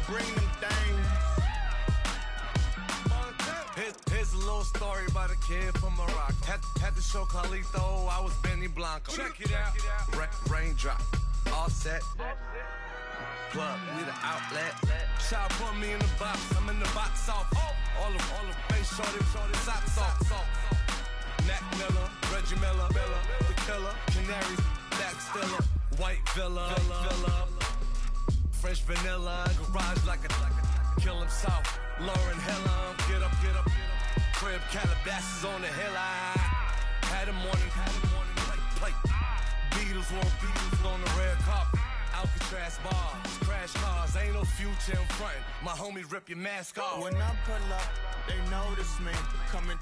bring them things. Here's a little story about a kid from Morocco. Had to show Carlito I was Benny Blanco. Check it out. Raindrop, offset. Plug, we the outlet. Shot put me in the box. I'm in the box off. All the face shorty, socks off. Mac Miller, Reggie Miller, the killer, Canaries, Back Stiller, White Villa, Fresh vanilla, garage like a kill him south. Lauren Hiller, get up. Crib Calabasas on the hill. I had him morning, plate. Beatles on the red carpet. Alcatraz bars, crash cars, ain't no future in front. My homies rip your mask off. When I pull up, they notice me coming.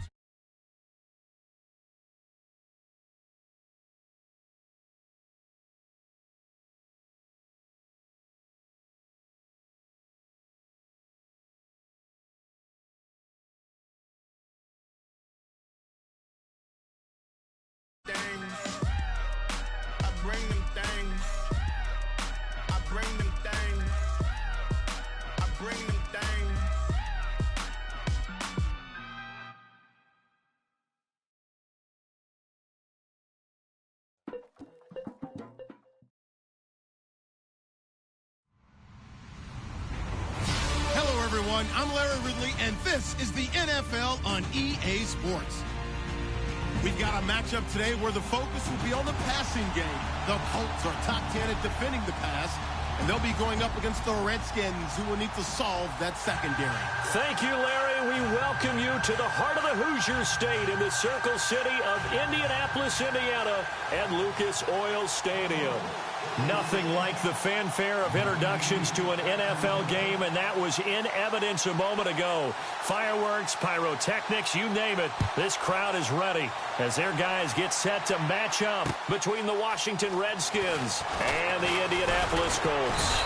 I bring them things. I bring them things. I bring them things. Hello, everyone. I'm Larry Ridley, and this is the NFL on EA Sports. We've got a matchup today where the focus will be on the passing game. The Colts are top 10 at defending the pass, and they'll be going up against the Redskins, who will need to solve that secondary. Thank you, Larry. We welcome you to the heart of the Hoosier State in the Circle City of Indianapolis, Indiana, at Lucas Oil Stadium. Nothing like the fanfare of introductions to an NFL game, and that was in evidence a moment ago. Fireworks, pyrotechnics, you name it. This crowd is ready as their guys get set to match up between the Washington Redskins and the Indianapolis Colts.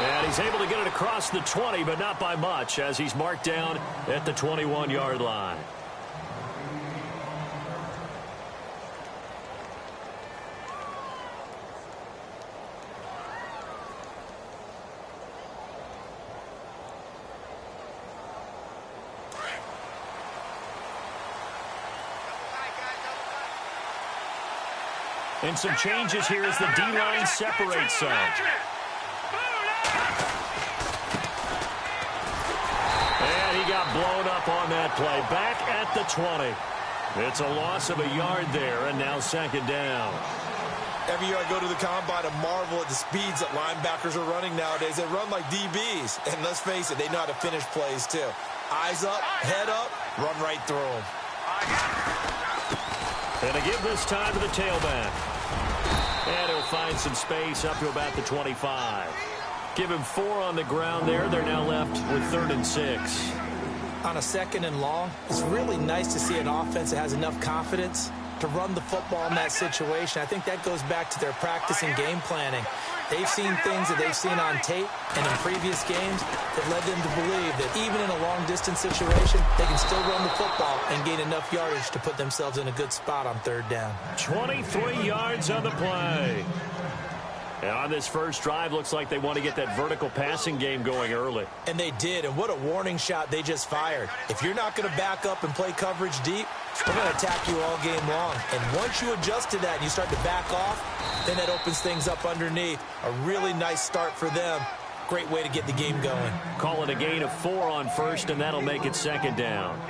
And he's able to get it across the 20, but not by much, as he's marked down at the 21-yard line. And some changes here as the D-line separates some. And he got blown up on that play. Back at the 20. It's a loss of a yard there, and now second down. Every year I go to the combine and marvel at the speeds that linebackers are running nowadays. They run like DBs. And let's face it, they know how to finish plays too. Eyes up, head up, run right through them. And to give this time to the tailback. And he'll find some space up to about the 25. Give him 4 on the ground there. They're now left with 3rd and 6. On a 2nd and long, it's really nice to see an offense that has enough confidence to run the football in that situation. I think that goes back to their practice and game planning. They've seen things that they've seen on tape and in previous games that led them to believe that even in a long-distance situation, they can still run the football and gain enough yardage to put themselves in a good spot on 3rd down. 23 yards on the play. And on this first drive, looks like they want to get that vertical passing game going early. And they did, and what a warning shot they just fired. If you're not going to back up and play coverage deep, we're going to attack you all game long. And once you adjust to that and you start to back off, then that opens things up underneath. A really nice start for them. Great way to get the game going. Call it a gain of 4 on first, and that'll make it second down.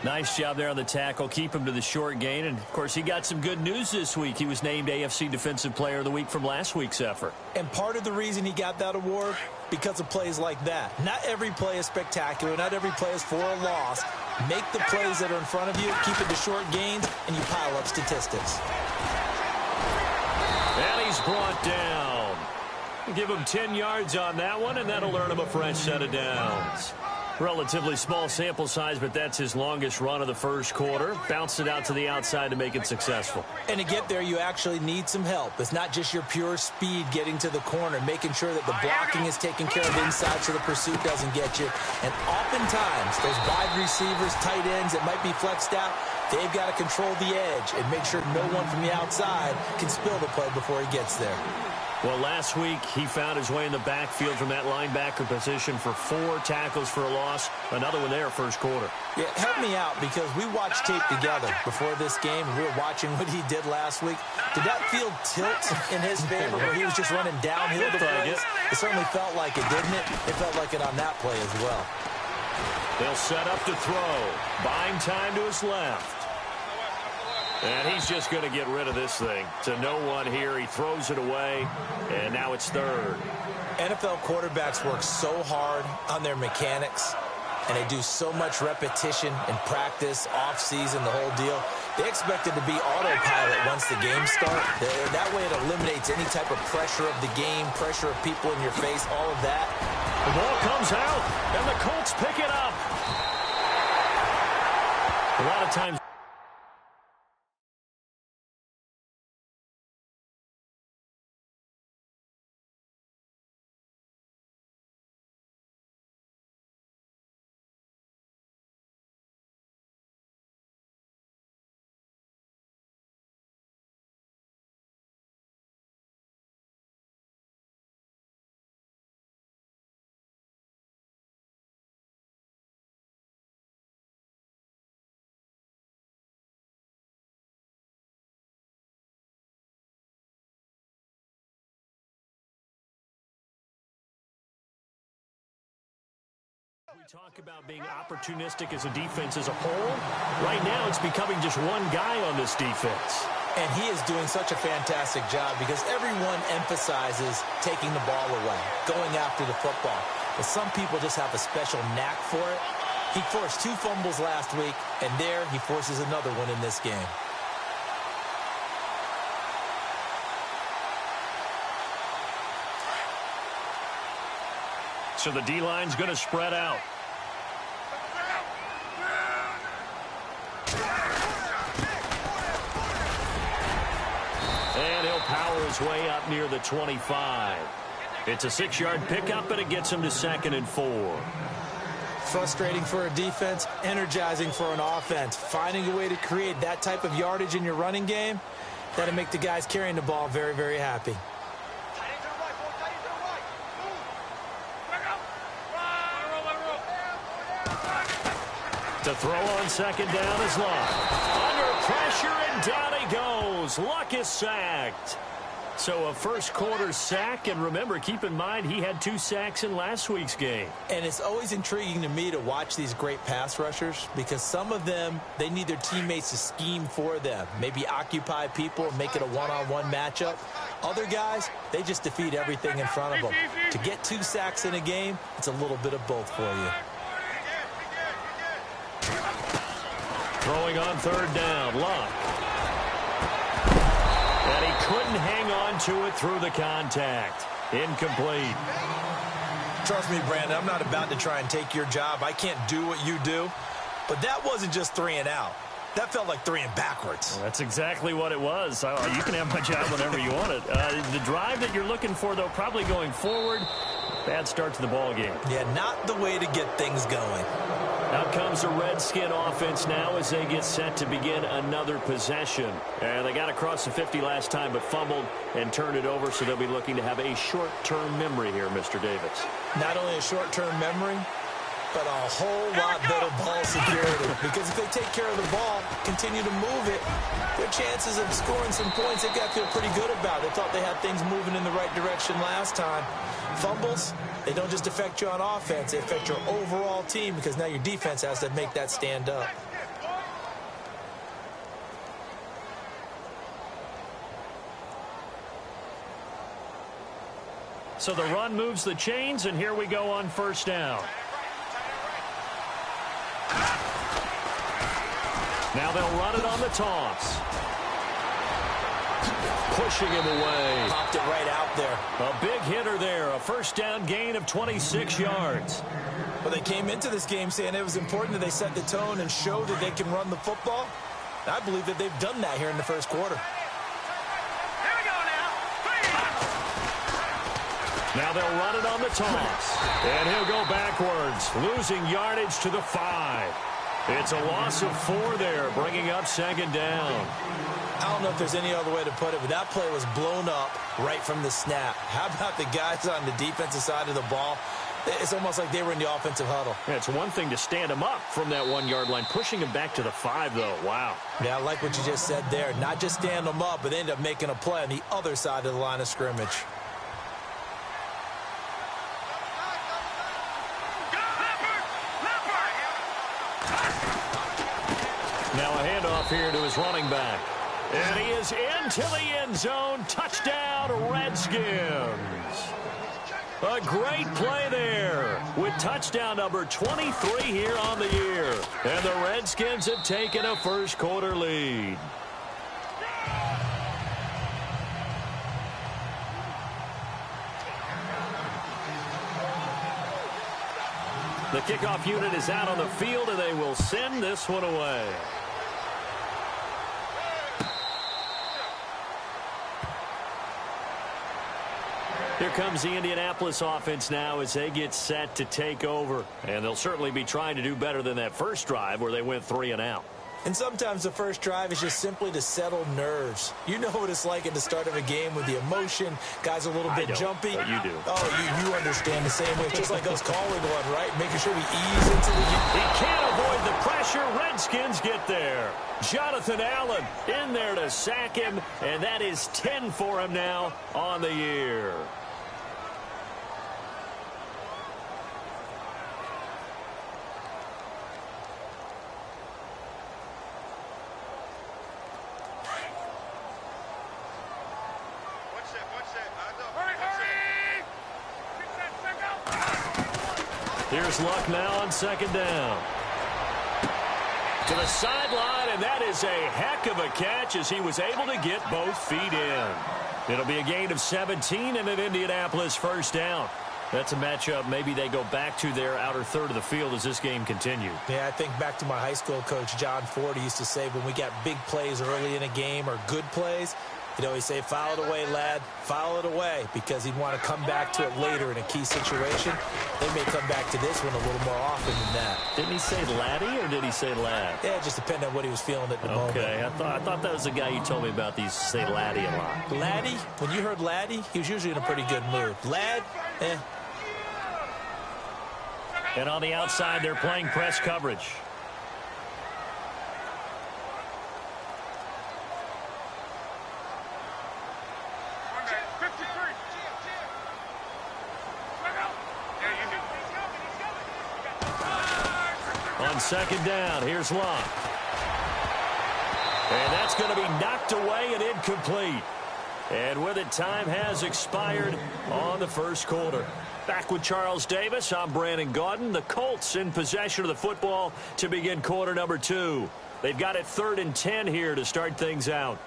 Nice job there on the tackle. Keep him to the short gain. And, of course, he got some good news this week. He was named AFC Defensive Player of the Week from last week's effort. And part of the reason he got that award, because of plays like that. Not every play is spectacular. Not every play is for a loss. Make the plays that are in front of you, keep it to short gains, and you pile up statistics. And he's brought down. Give him 10 yards on that one, and that'll earn him a fresh set of downs. Relatively small sample size, but that's his longest run of the first quarter. Bounced it out to the outside to make it successful. And to get there, you actually need some help. It's not just your pure speed getting to the corner, making sure that the blocking is taken care of inside so the pursuit doesn't get you. And oftentimes, those wide receivers, tight ends that might be flexed out, they've got to control the edge and make sure no one from the outside can spill the play before he gets there. Well, last week he found his way in the backfield from that linebacker position for 4 tackles for a loss. Another one there first quarter. Yeah, help me out because we watched tape together before this game. We were watching what he did last week. Did that field tilt in his favor where he was just running downhill the plays? It certainly felt like it, didn't it? It felt like it on that play as well. They'll set up to throw. Buying time to his left. And he's just going to get rid of this thing. To no one here. He throws it away, and now it's third. NFL quarterbacks work so hard on their mechanics, and they do so much repetition in practice, off-season, the whole deal. They expect it to be autopilot once the game starts. That way it eliminates any type of pressure of the game, pressure of people in your face, all of that. The ball comes out, and the Colts pick it up. A lot of times. We talk about being opportunistic as a defense as a whole. Right now, it's becoming just one guy on this defense. And he is doing such a fantastic job because everyone emphasizes taking the ball away, going after the football. But some people just have a special knack for it. He forced 2 fumbles last week, and there he forces another one in this game. So the D-line's going to spread out. And he'll power his way up near the 25. It's a 6-yard pickup, and it gets him to 2nd and 4. Frustrating for a defense, energizing for an offense. Finding a way to create that type of yardage in your running game, that'll make the guys carrying the ball very, very happy. To throw on 2nd down is Luck. Under pressure, and down he goes. Luck is sacked. So a first quarter sack, and remember, keep in mind, he had 2 sacks in last week's game. And it's always intriguing to me to watch these great pass rushers because some of them, they need their teammates to scheme for them. Maybe occupy people and make it a one-on-one matchup. Other guys, they just defeat everything in front of them. To get 2 sacks in a game, it's a little bit of both for you. Throwing on 3rd down, Luck. And he couldn't hang on to it through the contact. Incomplete. Trust me, Brandon, I'm not about to try and take your job. I can't do what you do. But that wasn't just 3 and out. That felt like 3 and backwards. Well, that's exactly what it was. You can have my job whenever you want it. The drive that you're looking for, though, probably going forward. Bad start to the ball game. Yeah, not the way to get things going. Out comes the Redskin offense now as they get set to begin another possession. And they got across the 50 last time but fumbled and turned it over, so they'll be looking to have a short-term memory here, Mr. Davis. Not only a short-term memory, but a whole lot better ball security. Because if they take care of the ball, continue to move it, their chances of scoring some points, they got to feel pretty good about. They thought they had things moving in the right direction last time. Fumbles, they don't just affect you on offense, they affect your overall team because now your defense has to make that stand up. So the run moves the chains, and here we go on 1st down. Now they'll run it on the toss. Pushing him away. Popped it right out there. A big hitter there. A 1st down gain of 26 yards. Well, they came into this game saying it was important that they set the tone and show that they can run the football. I believe that they've done that here in the first quarter. Now they'll run it on the toss. And he'll go backwards, losing yardage to the 5. It's a loss of 4 there, bringing up second down. I don't know if there's any other way to put it, but that play was blown up right from the snap. How about the guys on the defensive side of the ball? It's almost like they were in the offensive huddle. Yeah, it's one thing to stand him up from that 1-yard line. Pushing him back to the 5, though. Wow. Yeah, I like what you just said there. Not just stand them up, but end up making a play on the other side of the line of scrimmage. Now a handoff here to his running back. And he is into the end zone. Touchdown, Redskins. A great play there with touchdown number 23 here on the year. And the Redskins have taken a first-quarter lead. The kickoff unit is out on the field, and they will send this one away. Here comes the Indianapolis offense now as they get set to take over. And they'll certainly be trying to do better than that first drive where they went 3 and out. And sometimes the first drive is just simply to settle nerves. You know what it's like at the start of a game with the emotion. Guys a little bit jumpy. But you do. Oh, you understand the same way. Just like us calling one, right? Making sure we ease into the game. He can't avoid the pressure. Redskins get there. Jonathan Allen in there to sack him. And that is 10 for him now on the year. Here's Luck now on second down. To the sideline, and that is a heck of a catch as he was able to get both feet in. It'll be a gain of 17 and an Indianapolis first down. That's a matchup maybe they go back to their outer third of the field as this game continues. Yeah, I think back to my high school coach, John Ford. He used to say when we got big plays early in a game or good plays, he'd always say, foul it away, lad, foul it away, because he'd want to come back to it later in a key situation. They may come back to this one a little more often than that. Didn't he say laddie or did he say lad? Yeah, it just depended on what he was feeling at the moment. Okay, I thought that was the guy you told me about. These say laddie a lot. Laddie, when you heard laddie, he was usually in a pretty good mood. Lad, And on the outside, they're playing press coverage. On second down, here's Luck. And that's going to be knocked away and incomplete. And with it, time has expired on the first quarter. Back with Charles Davis, I'm Brandon Gaudin. The Colts in possession of the football to begin quarter number 2. They've got it 3rd and 10 here to start things out.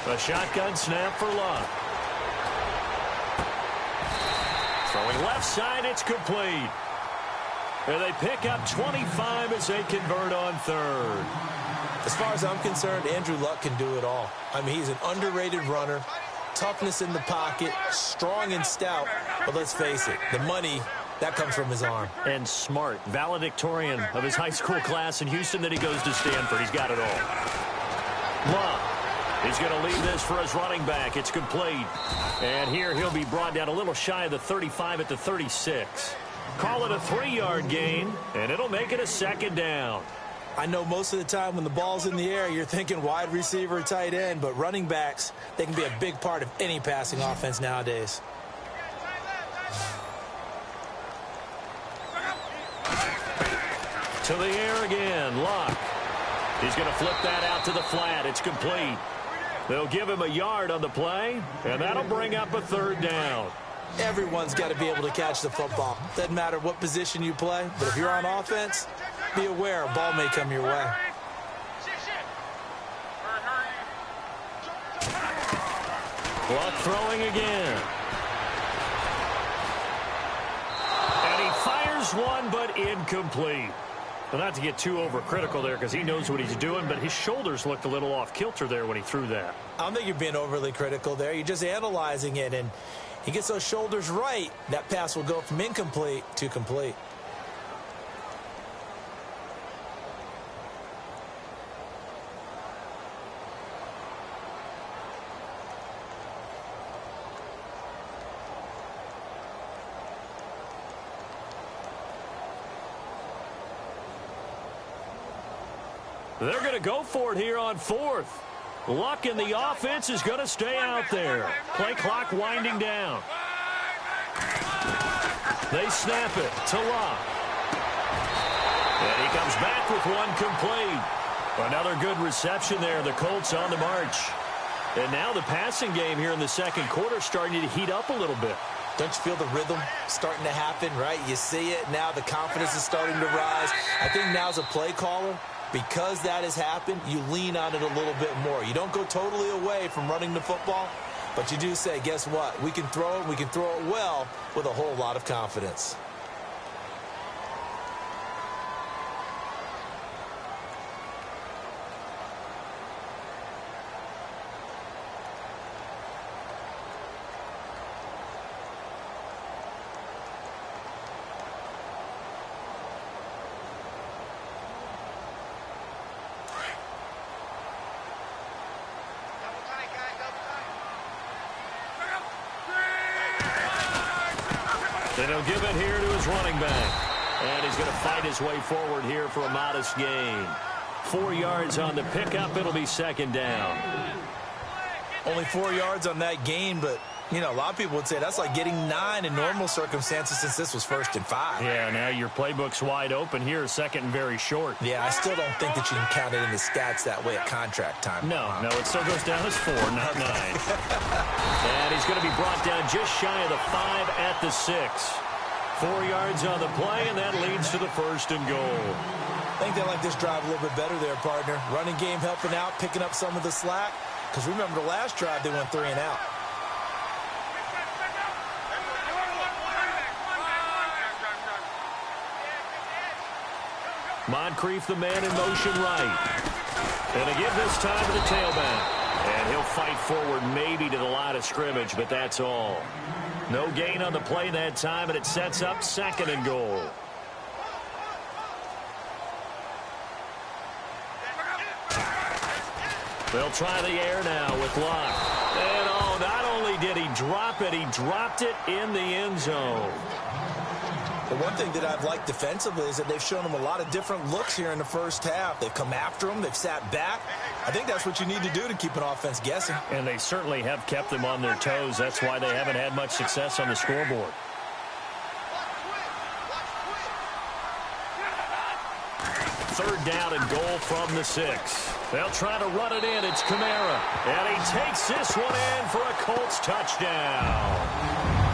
A shotgun snap for Luck. Throwing left side, it's complete. And they pick up 25 as they convert on 3rd. As far as I'm concerned, Andrew Luck can do it all. I mean, he's an underrated runner, toughness in the pocket, strong and stout. But let's face it, the money, that comes from his arm. And smart, valedictorian of his high school class in Houston. Then he goes to Stanford. He's got it all. Luck. He's going to leave this for his running back. It's complete. And here he'll be brought down a little shy of the 35 at the 36. Call it a 3-yard gain, and it'll make it a second down. I know most of the time when the ball's in the air, you're thinking wide receiver, tight end, but running backs, they can be a big part of any passing offense nowadays. To the air again, Luck. He's going to flip that out to the flat. It's complete. They'll give him a yard on the play, and that'll bring up a 3rd down. Everyone's got to be able to catch the football. Doesn't matter what position you play, but if you're on offense, be aware a ball may come your way. Luck throwing again. And he fires this one, but incomplete. Well, not to get too overcritical there because he knows what he's doing, but his shoulders looked a little off kilter there when he threw that. I don't think you're being overly critical there. You're just analyzing it, and he gets those shoulders right. That pass will go from incomplete to complete. They're going to go for it here on fourth. Luck in the offense is going to stay out there. Play clock winding down. They snap it to Luck. And he comes back with one complete. Another good reception there. The Colts on the march. And now the passing game here in the second quarter starting to heat up a little bit. Don't you feel the rhythm starting to happen, right? You see it now. The confidence is starting to rise. I think now as a play caller, because that has happened, you lean on it a little bit more. You don't go totally away from running the football, but you do say, guess what? We can throw it. We can throw it well with a whole lot of confidence. And he'll give it here to his running back. And he's going to fight his way forward here for a modest gain. 4 yards on the pickup. It'll be second down. Only 4 yards on that gain, but, you know, a lot of people would say that's like getting 9 in normal circumstances since this was 1st and 5. Yeah, now your playbook's wide open here, second and very short. Yeah, I still don't think that you can count it in the stats that way at contract time. No, it still goes down as 4, not 9. And he's going to be brought down just shy of the 5 at the 6. 4 yards on the play, and that leads to the 1st and goal. I think they like this drive a little bit better there, partner. Running game helping out, picking up some of the slack. Because remember the last drive, they went 3 and out. Moncrief, the man in motion right. And again this time to the tailback. And he'll fight forward maybe to the line of scrimmage, but that's all. No gain on the play that time, and it sets up 2nd and goal. They'll try the air now with Luck. And oh, not only did he drop it, he dropped it in the end zone. The one thing that I've liked defensively is that they've shown him a lot of different looks here in the first half. They've come after him. They've sat back. I think that's what you need to do to keep an offense guessing. And they certainly have kept them on their toes. That's why they haven't had much success on the scoreboard. Third down and goal from the 6. They'll try to run it in. It's Kamara. And he takes this one in for a Colts touchdown.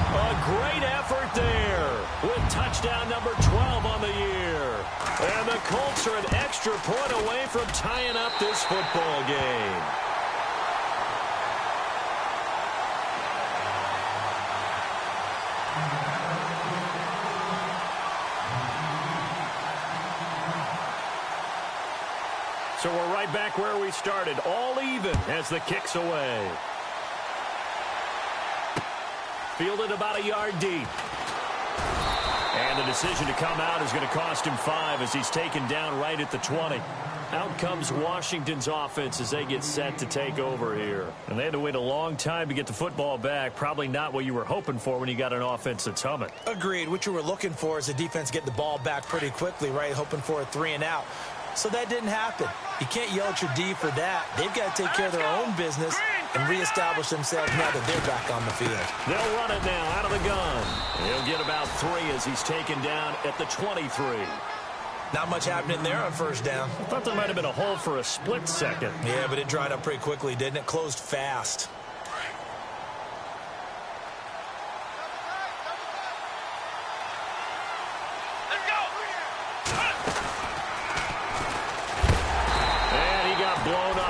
A great effort there with touchdown number 12 on the year. And the Colts are an extra point away from tying up this football game. So we're right back where we started, all even as the kick's away. Fielded about a yard deep. And the decision to come out is going to cost him 5 as he's taken down right at the 20. Out comes Washington's offense as they get set to take over here. And they had to wait a long time to get the football back. Probably not what you were hoping for when you got an offense that's humming. Agreed. What you were looking for is the defense getting the ball back pretty quickly, right? Hoping for a 3 and out. So that didn't happen. You can't yell at your D for that. They've got to take care of their own business and reestablish themselves now that they're back on the field. They'll run it now out of the gun. He'll get about 3 as he's taken down at the 23. Not much happening there on first down. I thought there might have been a hole for a split second. Yeah, but it dried up pretty quickly, didn't it? Closed fast.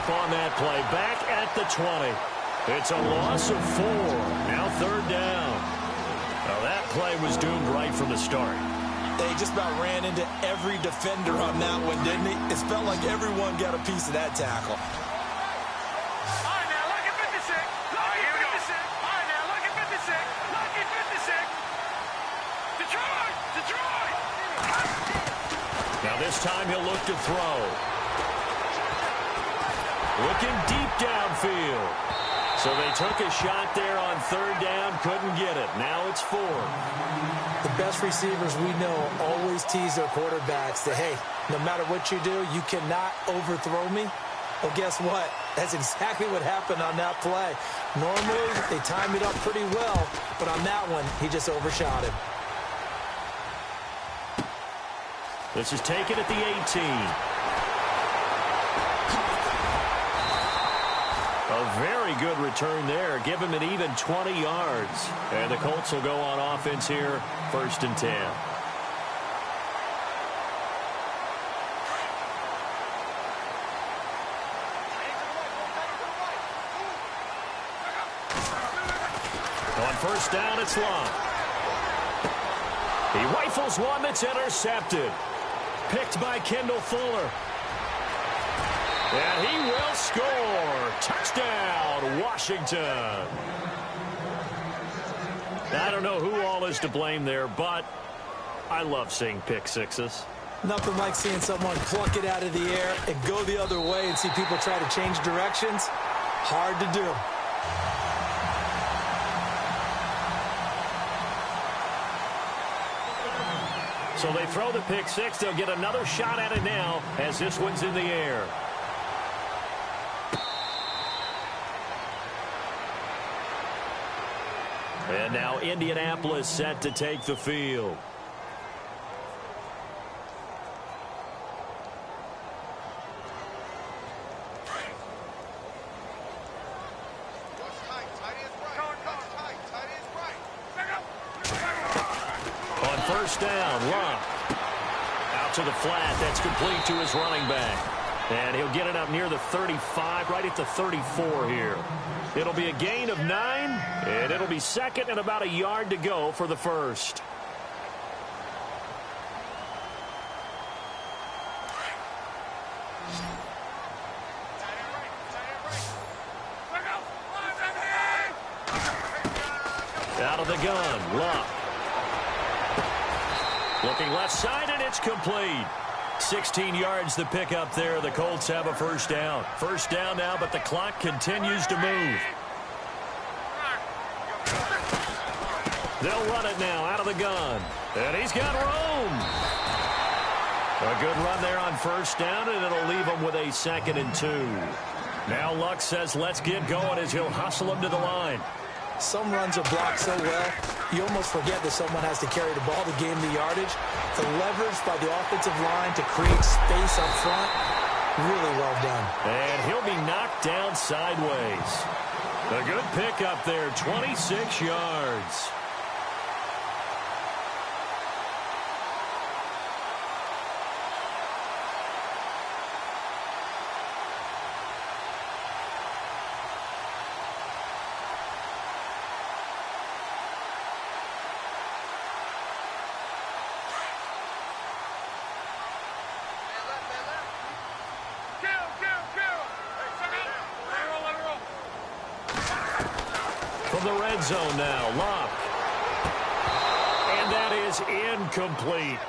On that play, back at the 20. It's a loss of 4. Now 3rd down. Now that play was doomed right from the start. They just about ran into every defender on that one, didn't he? It felt like everyone got a piece of that tackle. Now this time he'll look to throw. Looking deep downfield. So they took a shot there on third down, couldn't get it. Now it's fourth. The best receivers we know always tease their quarterbacks that, hey, no matter what you do, you cannot overthrow me. Well, guess what? That's exactly what happened on that play. Normally, they time it up pretty well, but on that one, he just overshot him. This is taken at the 18. A very good return there. Give him an even 20 yards. And the Colts will go on offense here, 1st and 10. On 1st down, it's Long. He rifles one that's intercepted. Picked by Kendall Fuller. And he will score. Touchdown, Washington. I don't know who all is to blame there, but I love seeing pick sixes. Nothing like seeing someone pluck it out of the air and go the other way and see people try to change directions. Hard to do. So they throw the pick six. They'll get another shot at it now as this one's in the air. And now Indianapolis set to take the field. On 1st down, Love. Out to the flat. That's complete to his running back. And he'll get it up near the 35, right at the 34 here. It'll be a gain of 9, and it'll be 2nd and about a yard to go for the first. Out of the gun, Luck. Looking left side, and it's complete. 16 yards the pick up there. The Colts have a 1st down. 1st down now, but the clock continues to move. They'll run it now out of the gun. And he's got room. A good run there on 1st down, and it'll leave him with a 2nd and 2. Now Luck says let's get going as he'll hustle him to the line. Some runs are blocked so well, you almost forget that someone has to carry the ball to gain the yardage. The leverage by the offensive line to create space up front, really well done. And he'll be knocked down sideways. A good pick up there, 26 yards. From the red zone now, Locke. And that is incomplete.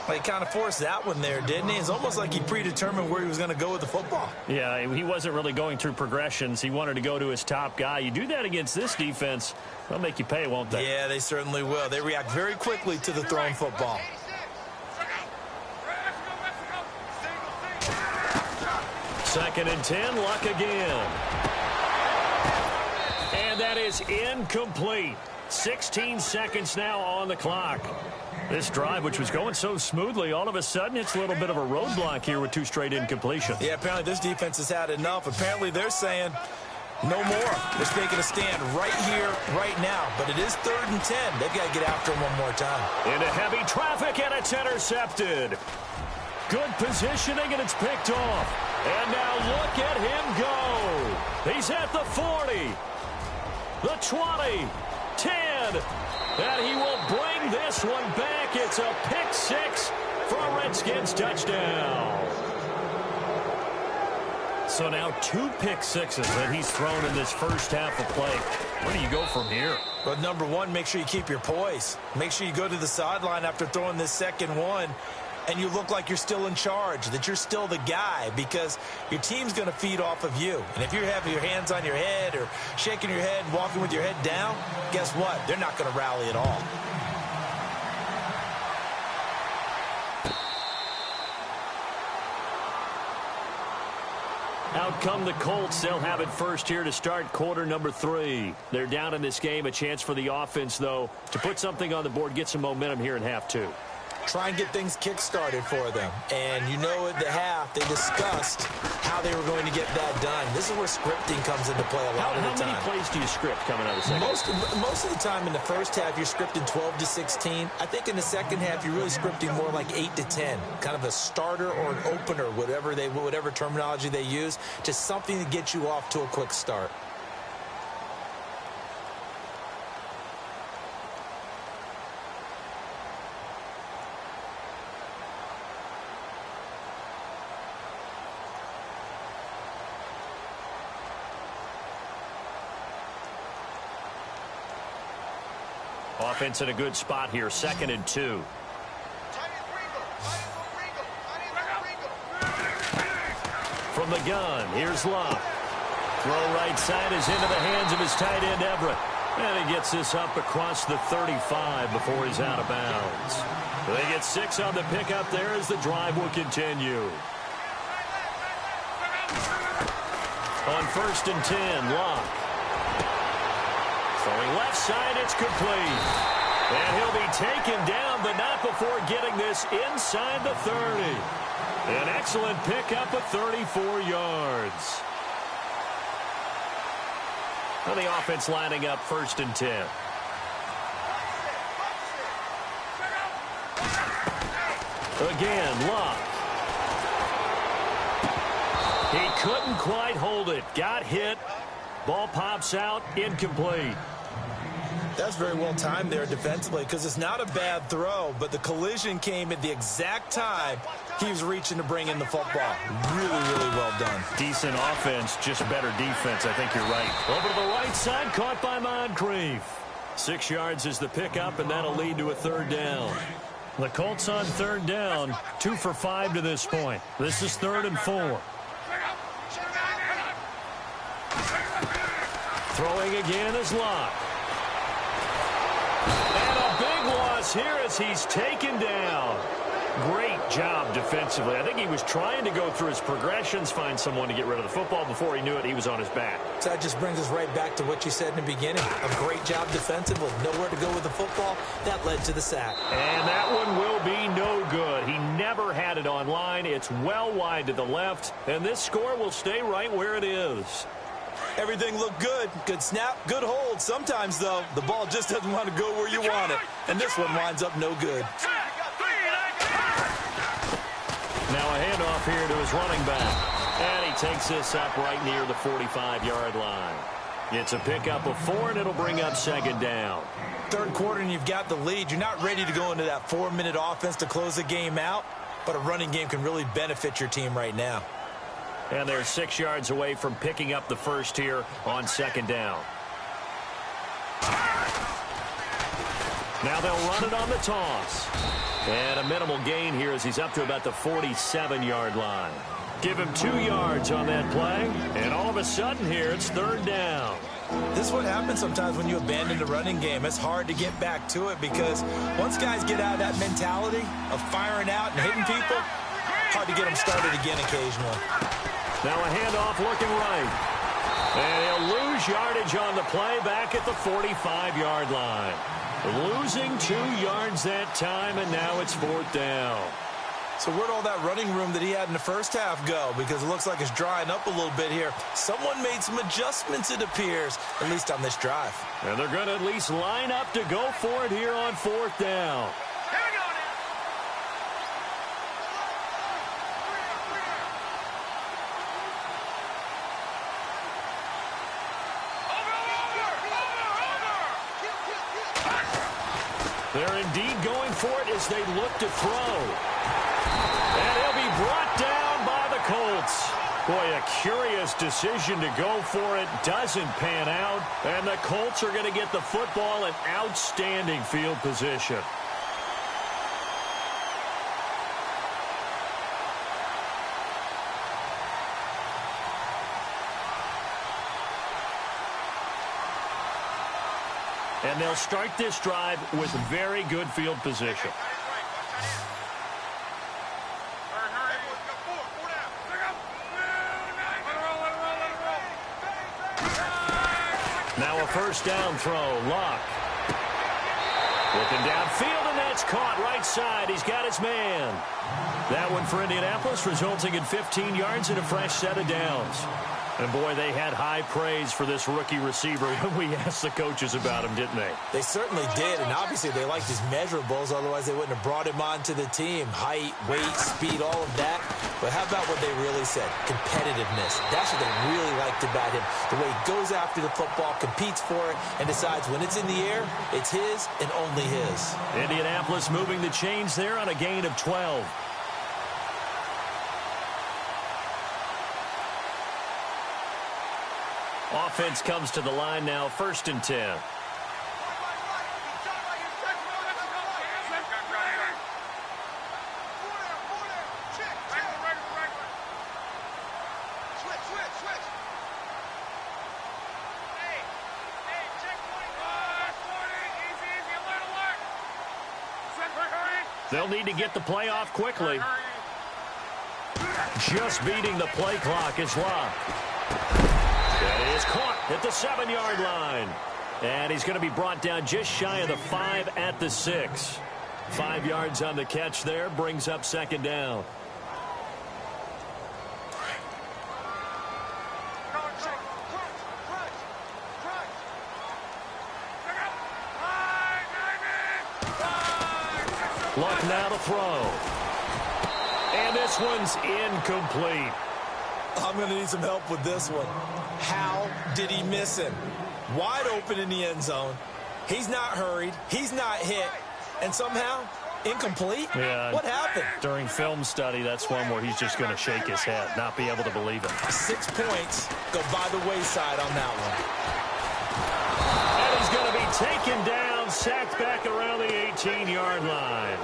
Well, he kind of forced that one there, didn't he? It's almost like he predetermined where he was going to go with the football. Yeah, he wasn't really going through progressions. He wanted to go to his top guy. You do that against this defense, they'll make you pay, won't they? Yeah, they certainly will. They react very quickly to the thrown football. Second and 10, Luck again. And that is incomplete. 16 seconds now on the clock. This drive, which was going so smoothly, all of a sudden it's a little bit of a roadblock here with 2 straight incompletions. Yeah, apparently this defense has had enough. Apparently they're saying no more. They're taking a stand right here, right now. But it is 3rd and 10. They've got to get after him one more time. Into heavy traffic, and it's intercepted. Good positioning, and it's picked off. And now look at him go. He's at the 40, the 20, 10, and he will bring bring this one back. It's a pick six for a Redskins touchdown. So now 2 pick sixes that he's thrown in this first half of play. Where do you go from here? Well, number one, make sure you keep your poise. Make sure you go to the sideline after throwing this second one, and you look like you're still in charge, that you're still the guy, because your team's going to feed off of you. And if you're having your hands on your head or shaking your head and walking with your head down, guess what? They're not going to rally at all. Out come the Colts. They'll have it first here to start quarter number 3. They're down in this game. A chance for the offense, though, to put something on the board, get some momentum here in half 2. Try and get things kick-started for them. And you know at the half, they discussed how they were going to get that done. This is where scripting comes into play a lot of the time. How many plays do you script coming out of the second? Most of the time in the first half, you're scripting 12 to 16. I think in the second half, you're really scripting more like 8 to 10. Kind of a starter or an opener, whatever terminology they use, just something to get you off to a quick start. Offense in a good spot here, 2nd and 2. From the gun, here's Love. Throw right side is into the hands of his tight end, Everett. And he gets this up across the 35 before he's out of bounds. They get 6 on the pickup there as the drive will continue. On 1st and 10, Love. Throwing left side, it's complete. And he'll be taken down, but not before getting this inside the 30. An excellent pickup of 34 yards. Now the offense lining up 1st and 10. Again, Love. He couldn't quite hold it. Got hit. Ball pops out, incomplete. That's very well timed there defensively, because it's not a bad throw, but the collision came at the exact time he was reaching to bring in the football. Really, really well done. Decent offense, just better defense. I think you're right. Over to the right side, caught by Moncrief. 6 yards is the pickup, and that'll lead to a 3rd down. The Colts on 3rd down, 2 for 5 to this point. This is 3rd and 4. Throwing again is Locke. And a big loss here as he's taken down. Great job defensively. I think he was trying to go through his progressions, find someone to get rid of the football. Before he knew it, he was on his back. So that just brings us right back to what you said in the beginning. A great job defensively. Nowhere to go with the football. That led to the sack. And that one will be no good. He never had it on line. It's well wide to the left. And this score will stay right where it is. Everything looked good. Good snap, good hold. Sometimes, though, the ball just doesn't want to go where you want it. And this one winds up no good. Now a handoff here to his running back. And he takes this up right near the 45-yard line. It's a pickup of 4, and it'll bring up 2nd down. Third quarter, and you've got the lead. You're not ready to go into that 4-minute offense to close the game out, but a running game can really benefit your team right now. And they're 6 yards away from picking up the first here on 2nd down. Now they'll run it on the toss. And a minimal gain here as he's up to about the 47-yard line. Give him 2 yards on that play. And all of a sudden here, it's 3rd down. This is what happens sometimes when you abandon the running game. It's hard to get back to it because once guys get out of that mentality of firing out and hitting people, hard to get them started again occasionally. Now a handoff looking right. And he'll lose yardage on the play back at the 45-yard line. Losing 2 yards that time, and now it's 4th down. So where'd all that running room that he had in the first half go? Because it looks like it's drying up a little bit here. Someone made some adjustments, it appears, at least on this drive. And they're going to at least line up to go for it here on 4th down. They're indeed going for it as they look to throw. And he'll be brought down by the Colts. Boy, a curious decision to go for it. Doesn't pan out. And the Colts are going to get the football in outstanding field position. And they'll start this drive with very good field position. Now a first down throw. Luck. Looking downfield, and that's caught right side. He's got his man. That one for Indianapolis, resulting in 15 yards and a fresh set of downs. And, boy, they had high praise for this rookie receiver when we asked the coaches about him, didn't they? They certainly did, and obviously they liked his measurables. Otherwise, they wouldn't have brought him onto the team. Height, weight, speed, all of that. But how about what they really said? Competitiveness. That's what they really liked about him. The way he goes after the football, competes for it, and decides when it's in the air, it's his and only his. Indianapolis moving the chains there on a gain of 12. Offense comes to the line now, 1st and 10. They'll need to get the play off quickly. Just beating the play clock is Luck. That is caught at the 7-yard line. And he's going to be brought down just shy of the 5 at the 6. 5 yards on the catch there, brings up 2nd down. Luck now to throw. And this one's incomplete. I'm going to need some help with this one. How did he miss him? Wide open in the end zone. He's not hurried. He's not hit. And somehow, incomplete? Yeah. What happened? During film study, that's one where he's just going to shake his head, not be able to believe it. 6 points go by the wayside on that one. And he's going to be taken down, sacked back around the 18-yard line.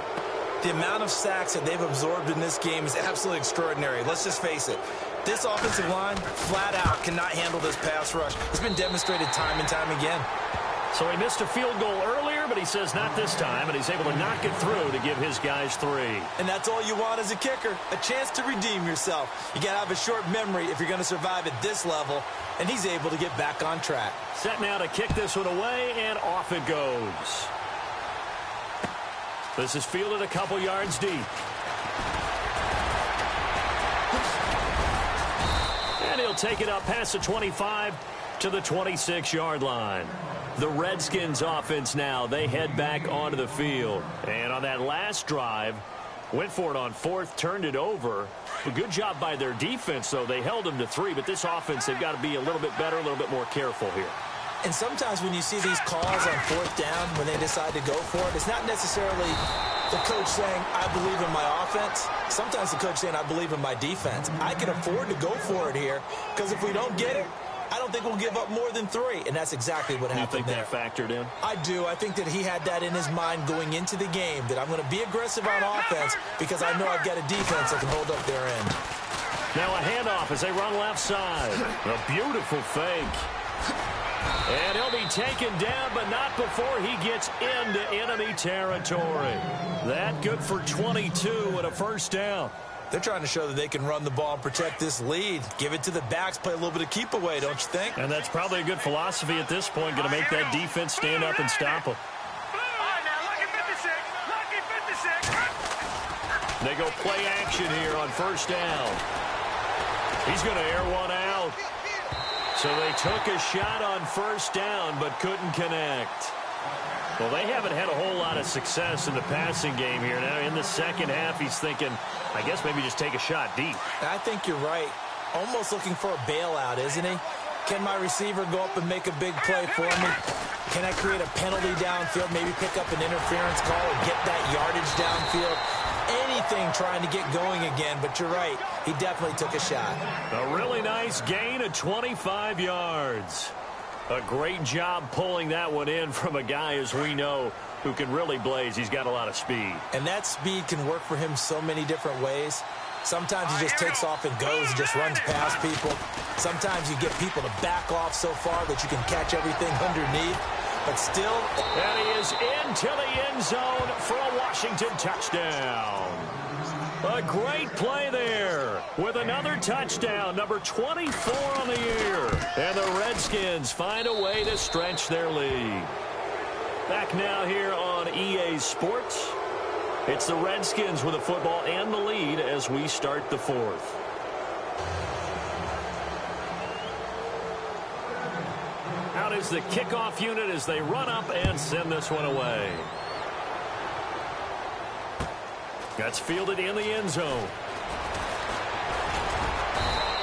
The amount of sacks that they've absorbed in this game is absolutely extraordinary. Let's just face it. This offensive line, flat out, cannot handle this pass rush. It's been demonstrated time and time again. So he missed a field goal earlier, but he says not this time, and he's able to knock it through to give his guys 3. And that's all you want as a kicker, a chance to redeem yourself. You got to have a short memory if you're going to survive at this level, and he's able to get back on track. Set now to kick this one away, and off it goes. This is fielded a couple yards deep. And he'll take it up past the 25 to the 26-yard line. The Redskins offense now, they head back onto the field. And on that last drive, went for it on 4th, turned it over. A good job by their defense, though. They held them to 3, but this offense, they've got to be a little bit better, a little bit more careful here. And sometimes when you see these calls on 4th down, when they decide to go for it, it's not necessarily the coach saying, I believe in my offense. Sometimes the coach saying, I believe in my defense. I can afford to go for it here, because if we don't get it, I don't think we'll give up more than 3. And that's exactly what happened there. You think that factored in? I do. I think that he had that in his mind going into the game, that I'm going to be aggressive on offense because I know I've got a defense that can hold up their end. Now a handoff as they run left side. A beautiful fake. And he'll be taken down, but not before he gets into enemy territory. That good for 22 and a first down. They're trying to show that they can run the ball and protect this lead. Give it to the backs, play a little bit of keep away, don't you think? And that's probably a good philosophy at this point, going to make that defense stand up and stop them. They go play action here on first down. He's going to air one out. So they took a shot on first down, but couldn't connect. Well, they haven't had a whole lot of success in the passing game here. Now, in the second half, he's thinking, I guess maybe just take a shot deep. I think you're right. Almost looking for a bailout, isn't he? Can my receiver go up and make a big play for me? Can I create a penalty downfield, maybe pick up an interference call and get that yardage downfield? Anything trying to get going again, but you're right. He definitely took a shot. A really nice gain of 25 yards. A great job pulling that one in from a guy, as we know, who can really blaze. He's got a lot of speed. And that speed can work for him so many different ways. Sometimes he just takes off and goes and just runs past people. Sometimes you get people to back off so far that you can catch everything underneath. But still... And he is into the end zone for a Washington touchdown. A great play there with another touchdown, number 24 on the year. And the Redskins find a way to stretch their lead. Back now here on EA Sports. It's the Redskins with the football and the lead as we start the fourth. Out is the kickoff unit as they run up and send this one away. That's fielded in the end zone.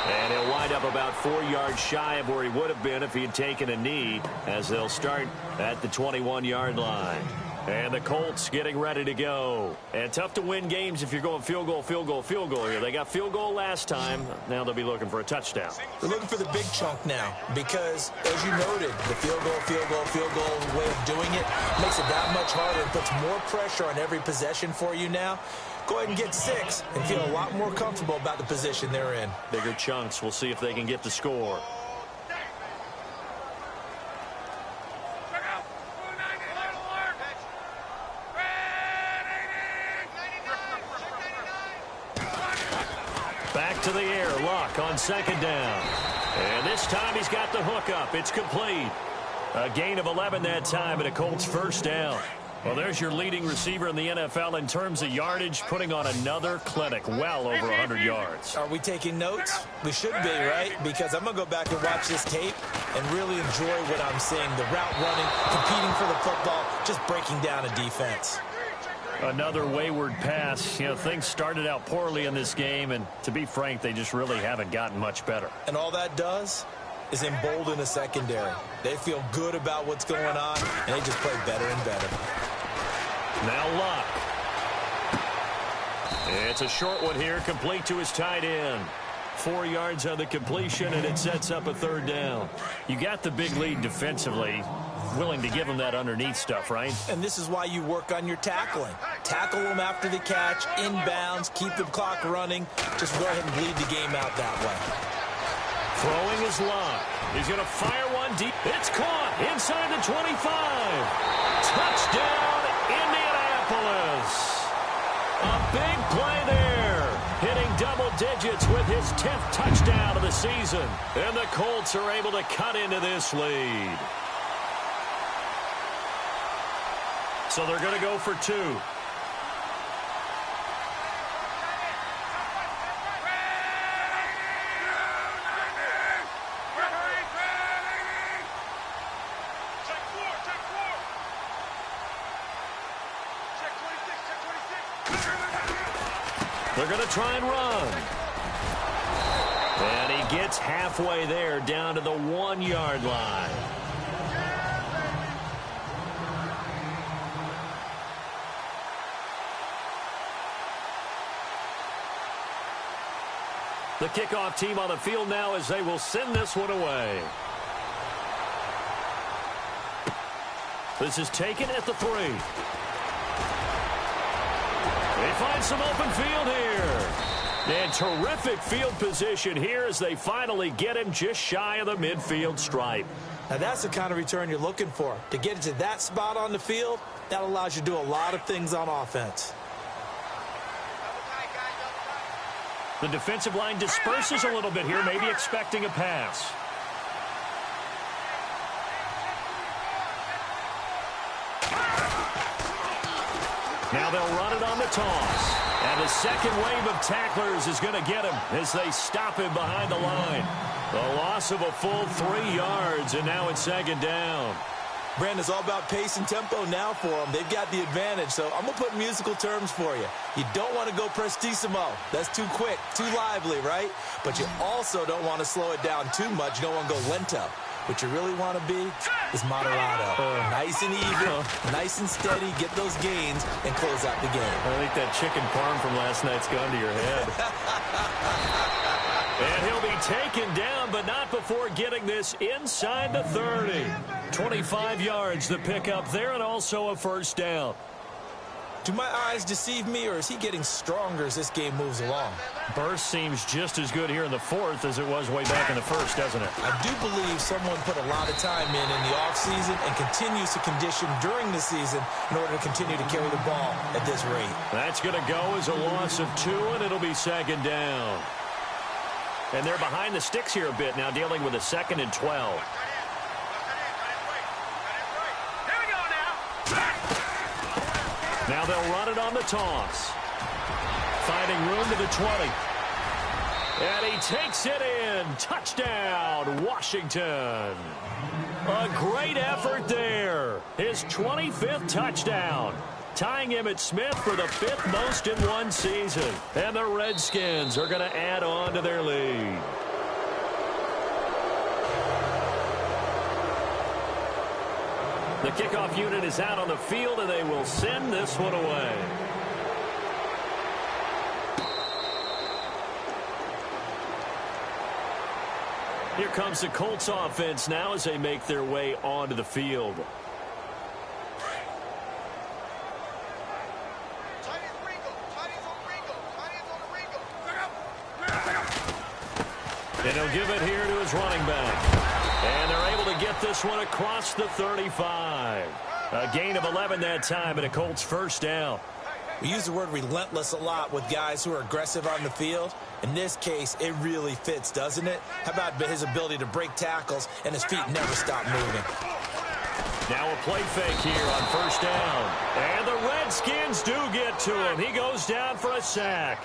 And he'll wind up about 4 yards shy of where he would have been if he had taken a knee, as they'll start at the 21-yard line. And the Colts getting ready to go. And tough to win games if you're going field goal, field goal, field goal here. They got field goal last time. Now they'll be looking for a touchdown. They're looking for the big chunk now because, as you noted, the field goal way of doing it makes it that much harder and puts more pressure on every possession for you now. Go ahead and get 6 and feel a lot more comfortable about the position they're in. Bigger chunks. We'll see if they can get the score. Back to the air. Luck on second down. And this time he's got the hook up. It's complete. A gain of 11 that time and a Colts first down. Well, there's your leading receiver in the NFL in terms of yardage, putting on another clinic, well over 100 yards. Are we taking notes? We should be, right? Because I'm going to go back and watch this tape and really enjoy what I'm seeing. The route running, competing for the football, just breaking down a defense. Another wayward pass. You know, things started out poorly in this game, and to be frank, they just really haven't gotten much better. And all that does is embolden the secondary. They feel good about what's going on, and they just play better and better. Now Luck. It's a short one here, complete to his tight end. 4 yards on the completion, and it sets up a third down. You got the big lead defensively. Willing to give them that underneath stuff, right? And this is why you work on your tackling. Tackle them after the catch, inbounds, keep the clock running. Just go ahead and bleed the game out that way. Throwing his Luck. He's going to fire one deep. It's caught inside the 25. Touchdown, Indianapolis. A big play there. Hitting double digits with his 10th touchdown of the season. And the Colts are able to cut into this lead. So they're going to go for 2. They're going to try and run. And he gets halfway there, down to the 1-yard line. The kickoff team on the field now as they will send this one away. This is taken at the 3. They find some open field here. And terrific field position here as they finally get him just shy of the midfield stripe. Now that's the kind of return you're looking for. To get to that spot on the field, that allows you to do a lot of things on offense. The defensive line disperses a little bit here, maybe expecting a pass. Now they'll run it on the toss. And the second wave of tacklers is going to get him as they stop him behind the line. The loss of a full 3 yards, and now it's second down. Brandon, it's all about pace and tempo now for them. They've got the advantage, so I'm going to put musical terms for you. You don't want to go prestissimo. That's too quick, too lively, right? But you also don't want to slow it down too much. You don't want to go lento. What you really want to be is moderato. Nice and even, nice and steady, get those gains, and close out the game. I think that chicken parm from last night's gone to your head. And he'll be taken down, but not before getting this inside the 30. 25 yards to pick up there, and also a first down. Do my eyes deceive me, or is he getting stronger as this game moves along? Burst seems just as good here in the fourth as it was way back in the first, doesn't it? I do believe someone put a lot of time in the offseason and continues to condition during the season in order to continue to carry the ball at this rate. That's going to go as a loss of 2, and it'll be second down. And they're behind the sticks here a bit now, dealing with a 2nd and 12. Now they'll run it on the toss. Finding room to the 20. And he takes it in. Touchdown, Washington. A great effort there. His 25th touchdown. Tying him at Smith for the 5th most in one season. And the Redskins are going to add on to their lead. The kickoff unit is out on the field, and they will send this one away. Here comes the Colts offense now as they make their way onto the field. And he'll give it here to his running back. And they're able to get this one across the 35. A gain of 11 that time, and a Colts first down. We use the word relentless a lot with guys who are aggressive on the field. In this case, it really fits, doesn't it? How about his ability to break tackles and his feet never stop moving? Now a play fake here on first down. And the Redskins do get to him. He goes down for a sack.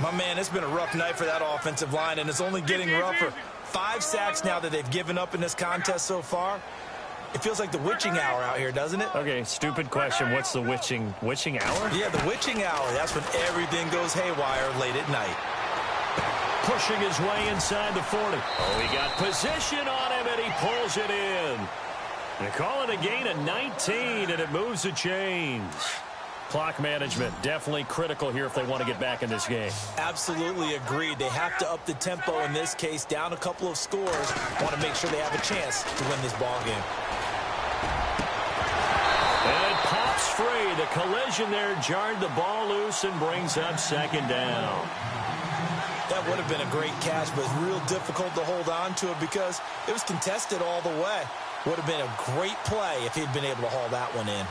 My man, it's been a rough night for that offensive line, and it's only getting rougher. 5 sacks now that they've given up in this contest so far. It feels like the witching hour out here, doesn't it? Okay, stupid question. What's the witching hour? Yeah, the witching hour. That's when everything goes haywire late at night. Pushing his way inside the 40. Oh, he got position on him, and he pulls it in. They call it a gain of 19, and it moves the chains. Clock management definitely critical here if they want to get back in this game. Absolutely agreed. They have to up the tempo in this case, down a couple of scores. Want to make sure they have a chance to win this ball game. And it pops free. The collision there jarred the ball loose and brings up second down. That would have been a great catch, but it's real difficult to hold on to it because it was contested all the way. Would have been a great play if he'd been able to haul that one in.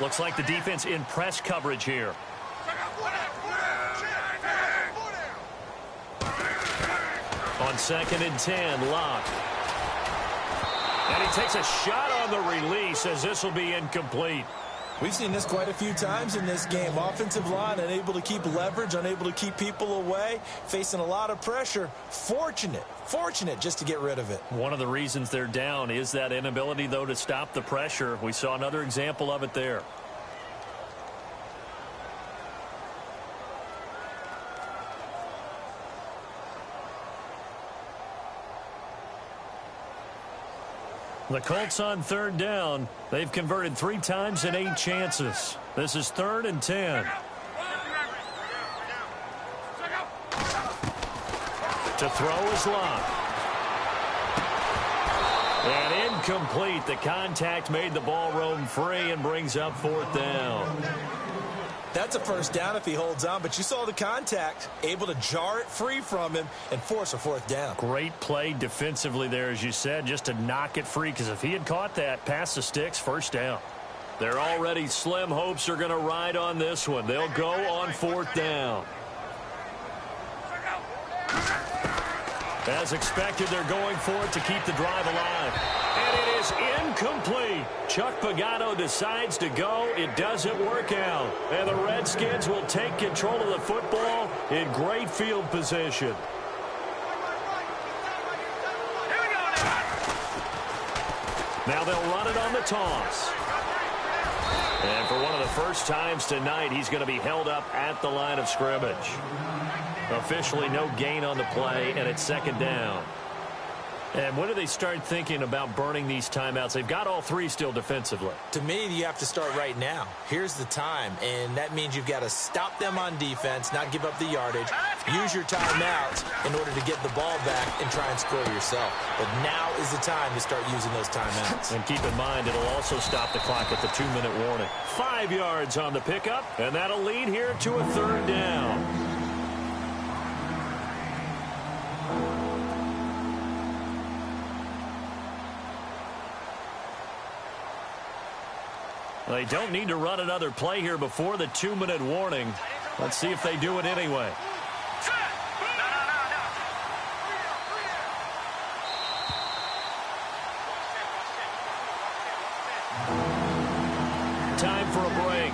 Looks like the defense in press coverage here. On 2nd and 10, Locke. And he takes a shot on the release as this will be incomplete. We've seen this quite a few times in this game. Offensive line unable to keep leverage, unable to keep people away, facing a lot of pressure. Fortunate just to get rid of it. One of the reasons they're down is that inability, though, to stop the pressure. We saw another example of it there. The Colts on 3rd down. They've converted 3 times in 8 chances. This is 3rd and 10. To throw is Locke. And incomplete. The contact made the ball roam free and brings up 4th down. That's a first down if he holds on, but you saw the contact, able to jar it free from him and force a 4th down. Great play defensively there, as you said, just to knock it free, because if he had caught that, past the sticks, first down. Their already slim hopes are going to ride on this one. They'll go on 4th down. As expected, they're going for it to keep the drive alive. And it is incomplete. Chuck Pagano decides to go. It doesn't work out. And the Redskins will take control of the football in great field position. Now they'll run it on the toss. And for one of the first times tonight, he's going to be held up at the line of scrimmage. Officially no gain on the play, and it's second down. And when do they start thinking about burning these timeouts? They've got all three still defensively. To me, you have to start right now. Here's the time, and that means you've got to stop them on defense, not give up the yardage, use your timeouts in order to get the ball back and try and score yourself. But now is the time to start using those timeouts. And keep in mind, it'll also stop the clock at the 2-minute warning. 5 yards on the pickup, and that'll lead here to a third down. They don't need to run another play here before the 2-minute warning. Let's see if they do it anyway. Time for a break.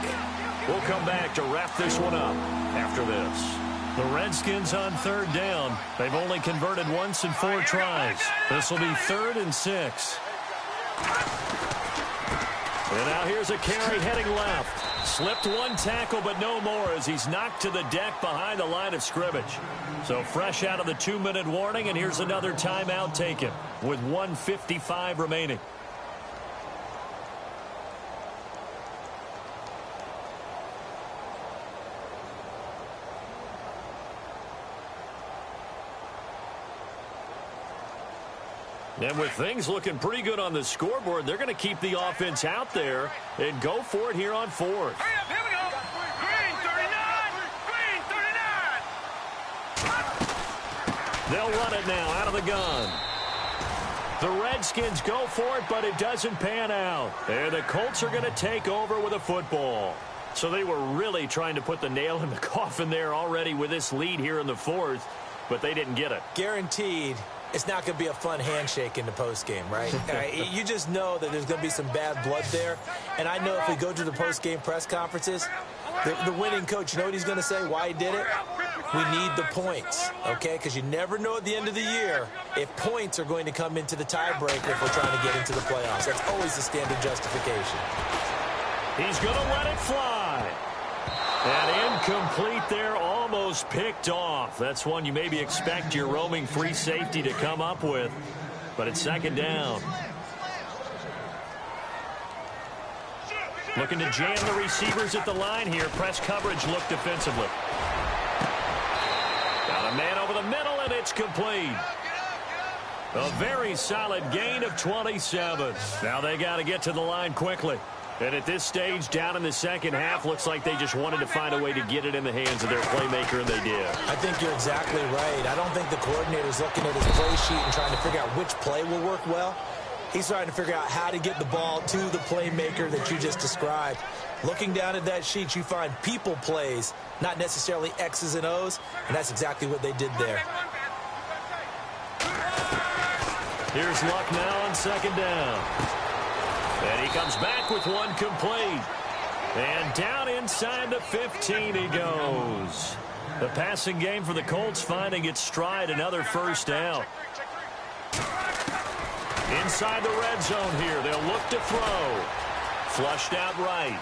We'll come back to wrap this one up after this. The Redskins on third down. They've only converted once in 4 tries. This will be 3rd and 6. And now here's a carry heading left. Slipped one tackle, but no more as he's knocked to the deck behind the line of scrimmage. So fresh out of the 2-minute warning, and here's another timeout taken with 1:55 remaining. And with things looking pretty good on the scoreboard, they're going to keep the offense out there and go for it here on 4th. Hurry up, here we go. Green 39. They'll run it now out of the gun. The Redskins go for it, but it doesn't pan out. And the Colts are going to take over with a football. So they were really trying to put the nail in the coffin there already with this lead here in the 4th, but they didn't get it. Guaranteed. It's not going to be a fun handshake in the postgame, right? You just know that there's going to be some bad blood there. And I know if we go to the postgame press conferences, the winning coach, you know what he's going to say, why he did it? We need the points, okay? Because you never know at the end of the year if points are going to come into the tiebreaker if we're trying to get into the playoffs. That's always the standard justification. He's going to let it fly. And incomplete there, almost picked off. That's one you maybe expect your roaming free safety to come up with. But it's second down. Looking to jam the receivers at the line here. Press coverage look defensively. Got a man over the middle, and it's complete. A very solid gain of 27. Now they got to get to the line quickly. And at this stage, down in the second half, looks like they just wanted to find a way to get it in the hands of their playmaker, and they did. I think you're exactly right. I don't think the coordinator's looking at his play sheet and trying to figure out which play will work well. He's trying to figure out how to get the ball to the playmaker that you just described. Looking down at that sheet, you find people plays, not necessarily X's and O's, and that's exactly what they did there. Here's Luck now on second down. And he comes back with one complete. And down inside the 15 he goes. The passing game for the Colts finding its stride, another first down. Inside the red zone here, they'll look to throw. Flushed out right.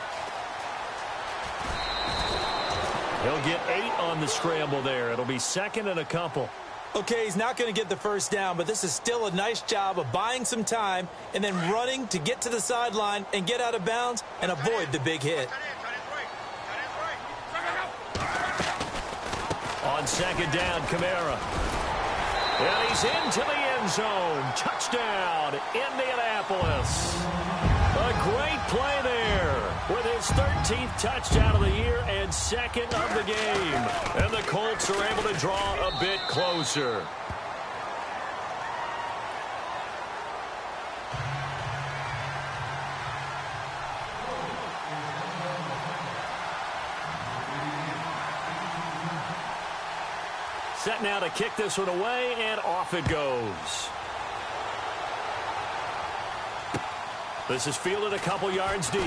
He'll get 8 on the scramble there. It'll be second and a couple. Okay, he's not going to get the first down, but this is still a nice job of buying some time and then running to get to the sideline and get out of bounds and avoid the big hit. On second down, Kamara. And he's into the end zone. Touchdown, Indianapolis. A great play there with his 13th touchdown of the year and second of the game. And the Colts are able to draw a bit closer. Set now to kick this one away, and off it goes. This is fielded a couple yards deep.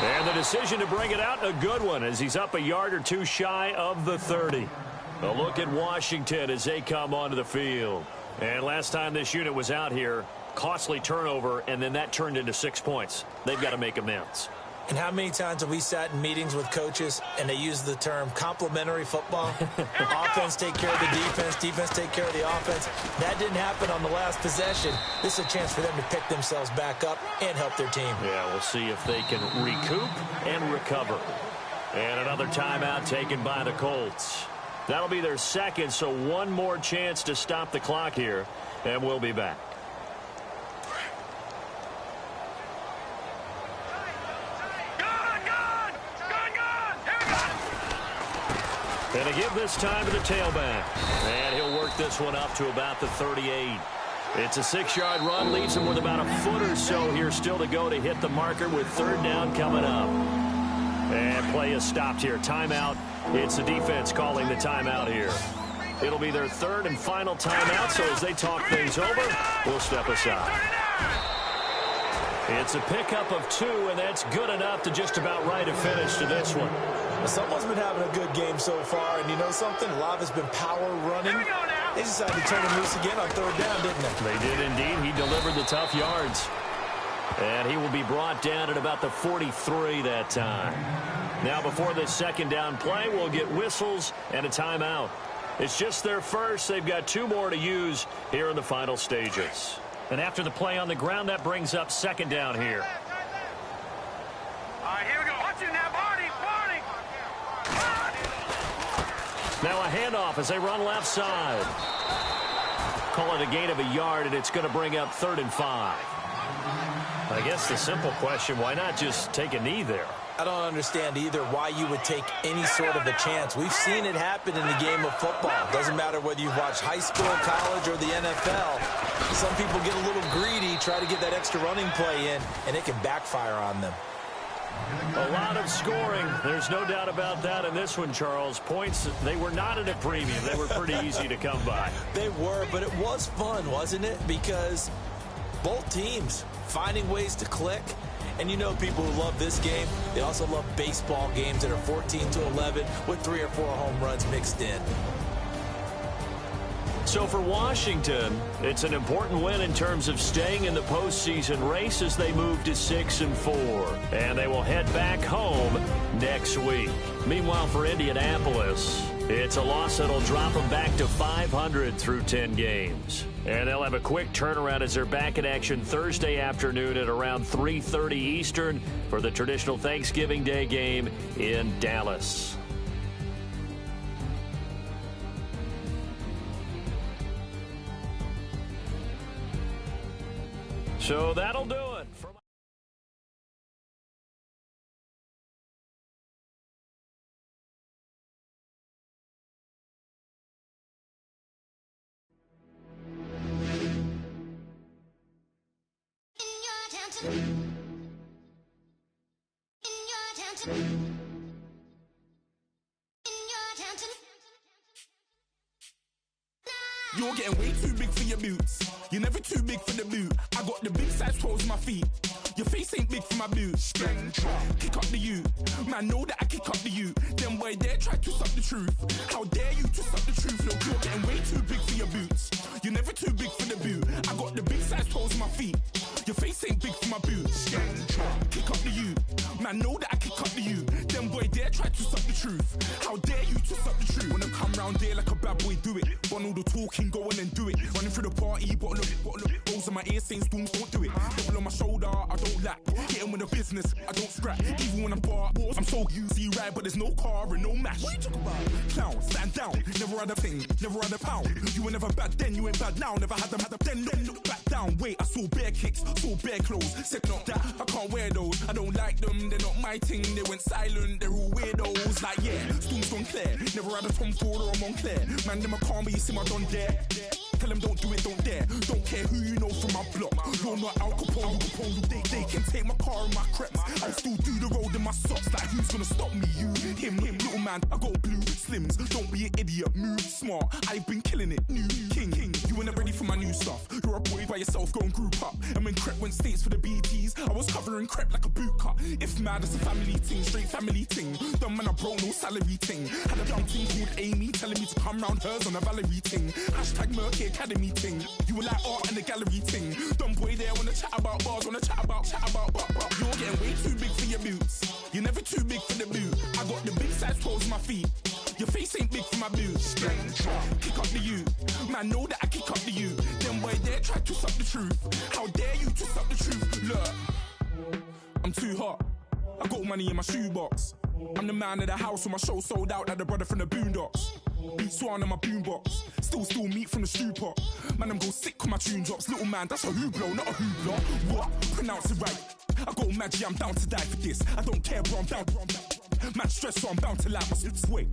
And the decision to bring it out, a good one, as he's up a yard or two shy of the 30. A look at Washington as they come onto the field. And last time this unit was out here, costly turnover, and then that turned into 6 points. They've got to make amends. And how many times have we sat in meetings with coaches and they use the term complementary football? Offense take care of the defense, defense take care of the offense. That didn't happen on the last possession. This is a chance for them to pick themselves back up and help their team. Yeah, we'll see if they can recoup and recover. And another timeout taken by the Colts. That'll be their second, so one more chance to stop the clock here, and we'll be back. And to give this time to the tailback. And he'll work this one up to about the 38. It's a 6-yard run, leaves him with about a foot or so here still to go to hit the marker with third down coming up. And play is stopped here. Timeout. It's the defense calling the timeout here. It'll be their third and final timeout, so as they talk things over, we'll step aside. It's a pickup of 2, and that's good enough to just about write a finish to this one. Someone's been having a good game so far, and you know something? A lot of it's been power running. They decided to turn him loose again on third down, didn't they? They did indeed. He delivered the tough yards. And he will be brought down at about the 43 that time. Now, before this second down play, we'll get whistles and a timeout. It's just their first. They've got 2 more to use here in the final stages. And after the play on the ground, that brings up second down here. All right, here we go. Watch it now, Barney. Now a handoff as they run left side. Call it a gain of a yard, and it's going to bring up 3rd and 5. I guess the simple question, why not just take a knee there? I don't understand either why you would take any sort of a chance. We've seen it happen in the game of football. Doesn't matter whether you've watched high school, college, or the NFL. Some people get a little greedy, try to get that extra running play in, and it can backfire on them. A lot of scoring. There's no doubt about that in this one, Charles. Points, they were not at a premium. They were pretty easy to come by. They were, but it was fun, wasn't it? Because both teams finding ways to click. And you know people who love this game, they also love baseball games that are 14-11 with 3 or 4 home runs mixed in. So for Washington, it's an important win in terms of staying in the postseason race as they move to 6-4. And they will head back home next week. Meanwhile, for Indianapolis, it's a loss that'll drop them back to 500 through 10 games. And they'll have a quick turnaround as they're back in action Thursday afternoon at around 3:30 Eastern for the traditional Thanksgiving Day game in Dallas. So that'll do it. You're getting way too big for your boots. You're never too big for the boot. I got the big size 12s on my feet. Your face ain't big for my boots. Kick up the you. Man, know that I kick up the you. Them boy dare try to suck the truth. How dare you to suck the truth? Look, you're getting way too big for your boots. You're never too big for the boot. I got the big size 12s on my feet. Your face ain't big for my boots. Kick up the you. Man, know that I kick up the you. Them boy dare try to suck the truth. How dare you to suck the truth? Wanna come round there like a bad boy, do it. Want all the talking, go on and do it. Running through the party, bottle up. Balls in my ear saying storms, don't do it. Double on my shoulder, I don't lack. Getting with the business, I don't scrap. Even when I'm bar, I'm so easy right, but there's no car and no match. What you talk about? Clown, stand down. Never had a thing, never had a pound. You were never bad then, you ain't bad now. Never had them, then look back down. Wait, I saw bare kicks, saw bare clothes. Said not that, I can't wear those. I don't like them, they're not my thing. They went silent, they're all weirdos. Like yeah, Storm's gone clear. Never had a Tom Ford or a Montclair. Man, them a calm, but you see my don dare. Tell them don't do it, don't dare. Don't care who you know from my block. You're not Al Capone, they can take my car and my creps. I'll still do the road in my socks. Like who's gonna stop me? You, him, man. I got blue slims. Don't be an idiot, move smart. I've been killing it, new king. You were never ready for my new stuff. You're a boy by yourself, go and group up. And when Crep went states for the BTs, I was covering Crep like a boot cut. If mad, it's a family ting, straight family ting. Dumb man, I bro, no salary ting. Had a young ting called Amy, telling me to come round hers on a Valerie ting. Hashtag Murky Academy ting. You were like art and the gallery ting. Dumb boy there wanna chat about bars, wanna chat about. You're getting way too big for your boots. You're never too big for the boot. I got the big size toes on my feet. Your face ain't big for my boots. Kick up the you. Man, know that I kick up the you. Them boy there try to suck the truth. How dare you to suck the truth? Look, I'm too hot. I got money in my shoebox. I'm the man of the house when my show sold out like the brother from the Boondocks. Beat Swan in my boombox. Still meat from the stew pot. Man, I'm go sick when my tune drops. Little man, that's a hooplo, not a hoopla. What? Pronounce it right. I got magic, I'm down to die for this. I don't care, bro, I'm down. Man stressed, so I'm bound to like my slips. Wait,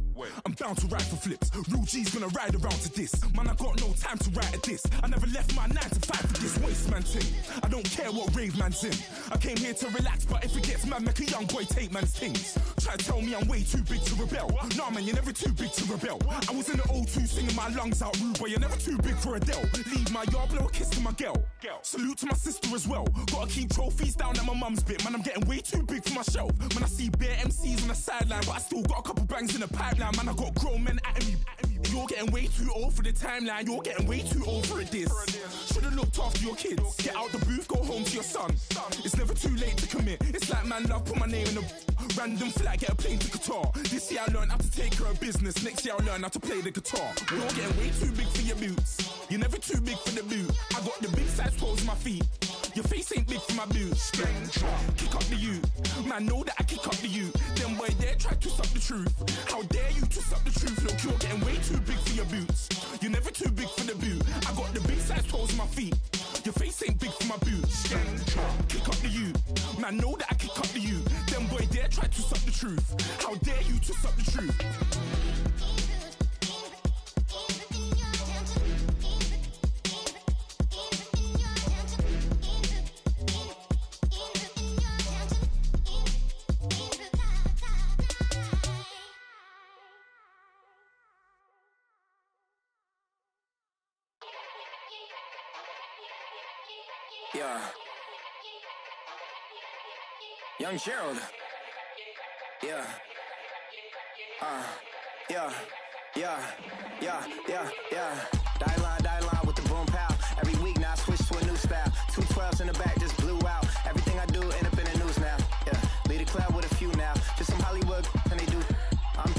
I'm bound to ride for flips. Real G's gonna ride around to this. Man, I got no time to write at this. I never left my 9 to 5 for this waste man thing. I don't care what rave man's in. I came here to relax, but if it gets mad, make a young boy take man's things. Try to tell me I'm way too big to rebel. Nah, man, you're never too big to rebel. I was in the O2 singing my lungs out rude, but you're never too big for Adele. Leave my yard, blow a kiss to my girl. Salute to my sister as well. Gotta keep trophies down at my mum's bit. Man, I'm getting way too big for my shelf. Man, I see bare MCs on the sideline, but I still got a couple bangs in the pipeline. Man, I got grown men at me. You're getting way too old for the timeline. You're getting way too old for a diss. Should've looked after your kids. Get out the booth, go home to your son. It's never too late to commit. It's like man love, put my name in a random flat, get a plane to Qatar. This year I learned how to take care of business. Next year I'll learn how to play the guitar. You're getting way too big for your boots. You're never too big for the boot. I got the big size toes on my feet. Your face ain't big for my boots. Kick up the you. Man, know that I kick up the you. Them boy there try to suck the truth. How dare you to suck the truth? Look, you're getting way too big for your boots. You're never too big for the boot. I got the big size toes on my feet. Your face ain't big for my boots. Kick up the you. Man, know that I kick up the you. Them boy there try to suck the truth. How dare you to suck the truth? Yeah. Young Gerald. Yeah. Die line with the boom pow. Every week now I switch to a new style. 212s in the back just blew out. Everything I do end up in the news now. Yeah. Lead a club with a few now. Just some Hollywood and they do. I'm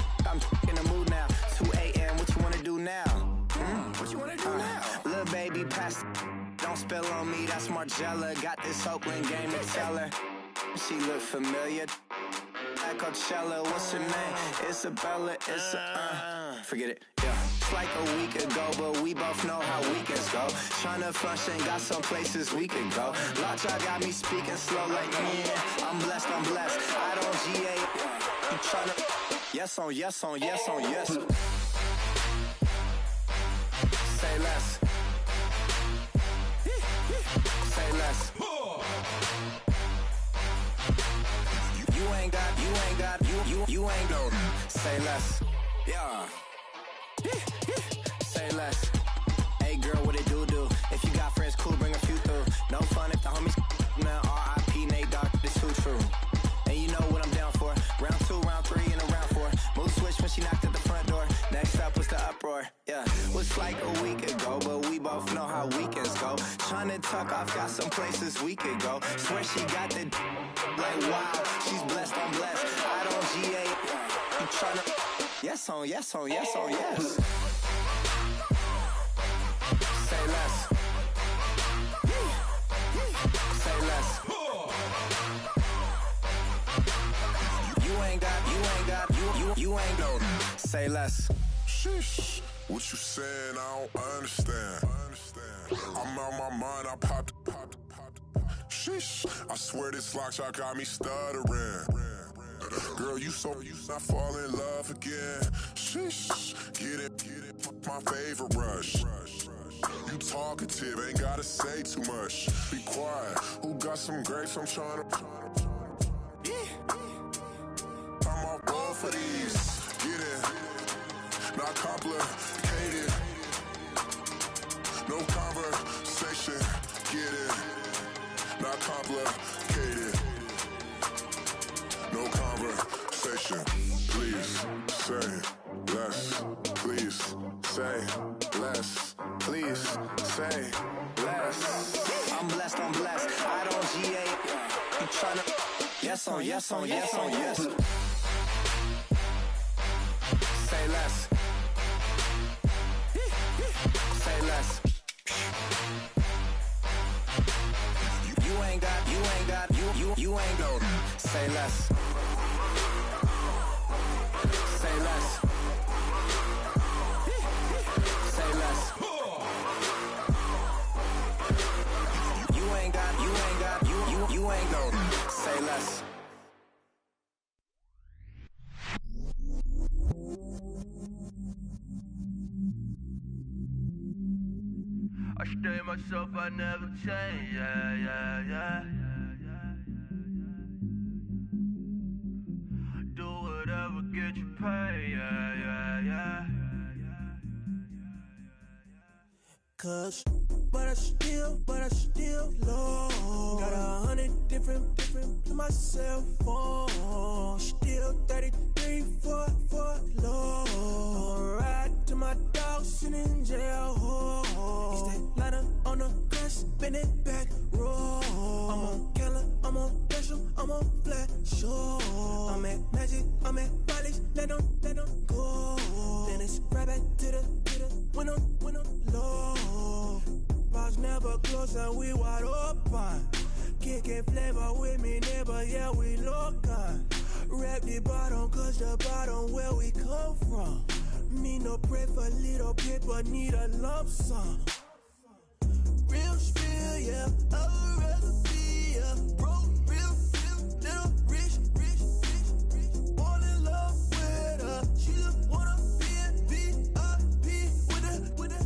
in the mood now. 2 a.m. What you wanna do now? What you wanna do now? Little baby pass. Don't spill on me, that's Margella. Got this Oakland game to tell her. She look familiar. Like Coachella, what's her name? Isabella, forget it, yeah. It's like a week ago, but we both know how weekends go. Tryna function, got some places we could go. Lot y'all got me speaking slow like, yeah, I'm blessed. I don't GA, you tryna, yes on yes. Say less. Say less. You ain't no. Say less. Yeah. Say less. Hey girl, what it do? If you got friends, cool, bring a few through. No fun if the homies man. R.I.P. Nate Dogg, this too true. And you know what I'm down for. Round 2, round 3, and a round 4. Mood switch when she knocked at the front door. Next up was the uproar. Yeah, was like a week ago, but we both know how weekends go. Tryna tuck off, got some places we could go. Swear she got the like wow, she's blessed, I'm blessed. I don't GA, you tryna yes on yes. Say less. Say less. You ain't no. Say less. Sheesh, what you saying? I don't understand. I'm out my mind. I popped. Sheesh, I swear this lock y'all got me stuttering. Girl, you not fall in love again. Sheesh, get it, my favorite rush. You talkative, ain't gotta say too much. Be quiet, who got some grapes? I'm tryna. I'm off board for these. Get it, not complicated. No conversation, get it, not complicated. No conversation, please say less. Please say less. Please say less. I'm blessed, I don't GA. You tryna, yes on, yes on, yes on, yes. Say less. Say less. You ain't got, you ain't got. Say less. Say less. Say less. You ain't got, you ain't got. Say less. I stay myself, I never change, yeah. Do whatever, get you paid, yeah. Cause, but I still low. Got 100 different to my cell phone. Still 33 for low. I'ma ride to my dog sitting in jail. He's that liner on the grass, spin it back, roll. I'm on Keller, I'm on Bishop, I'm on Flat Show. I'm at Magic, I'm at Follies, let them go. Then it's right back to the when I'm low. Bars never close and we wide open. Kicking flavor with me, neighbor, yeah, we local. Rap the bottom, cause the bottom where we come from. Me no pray for little paper, need a lump sum. Real spill, yeah, I would rather be a broke, real, little rich. All in love with her, she just wanna be a VIP with her.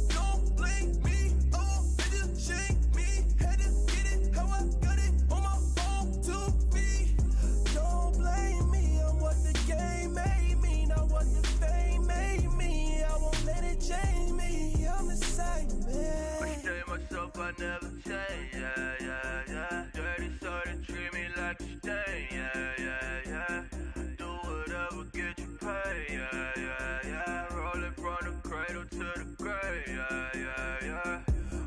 Don't blame me, oh, they just shame me. Had to get it, how I got it on my phone to be. Don't blame me, I'm what the game made me, not what the fame made me. I won't let it change me, I'm the same man. I stay myself, I never change, yeah. Dirty sort of treat me like a stain, yeah. Do whatever, get you paid, yeah. Rolling from the cradle to the grave, yeah.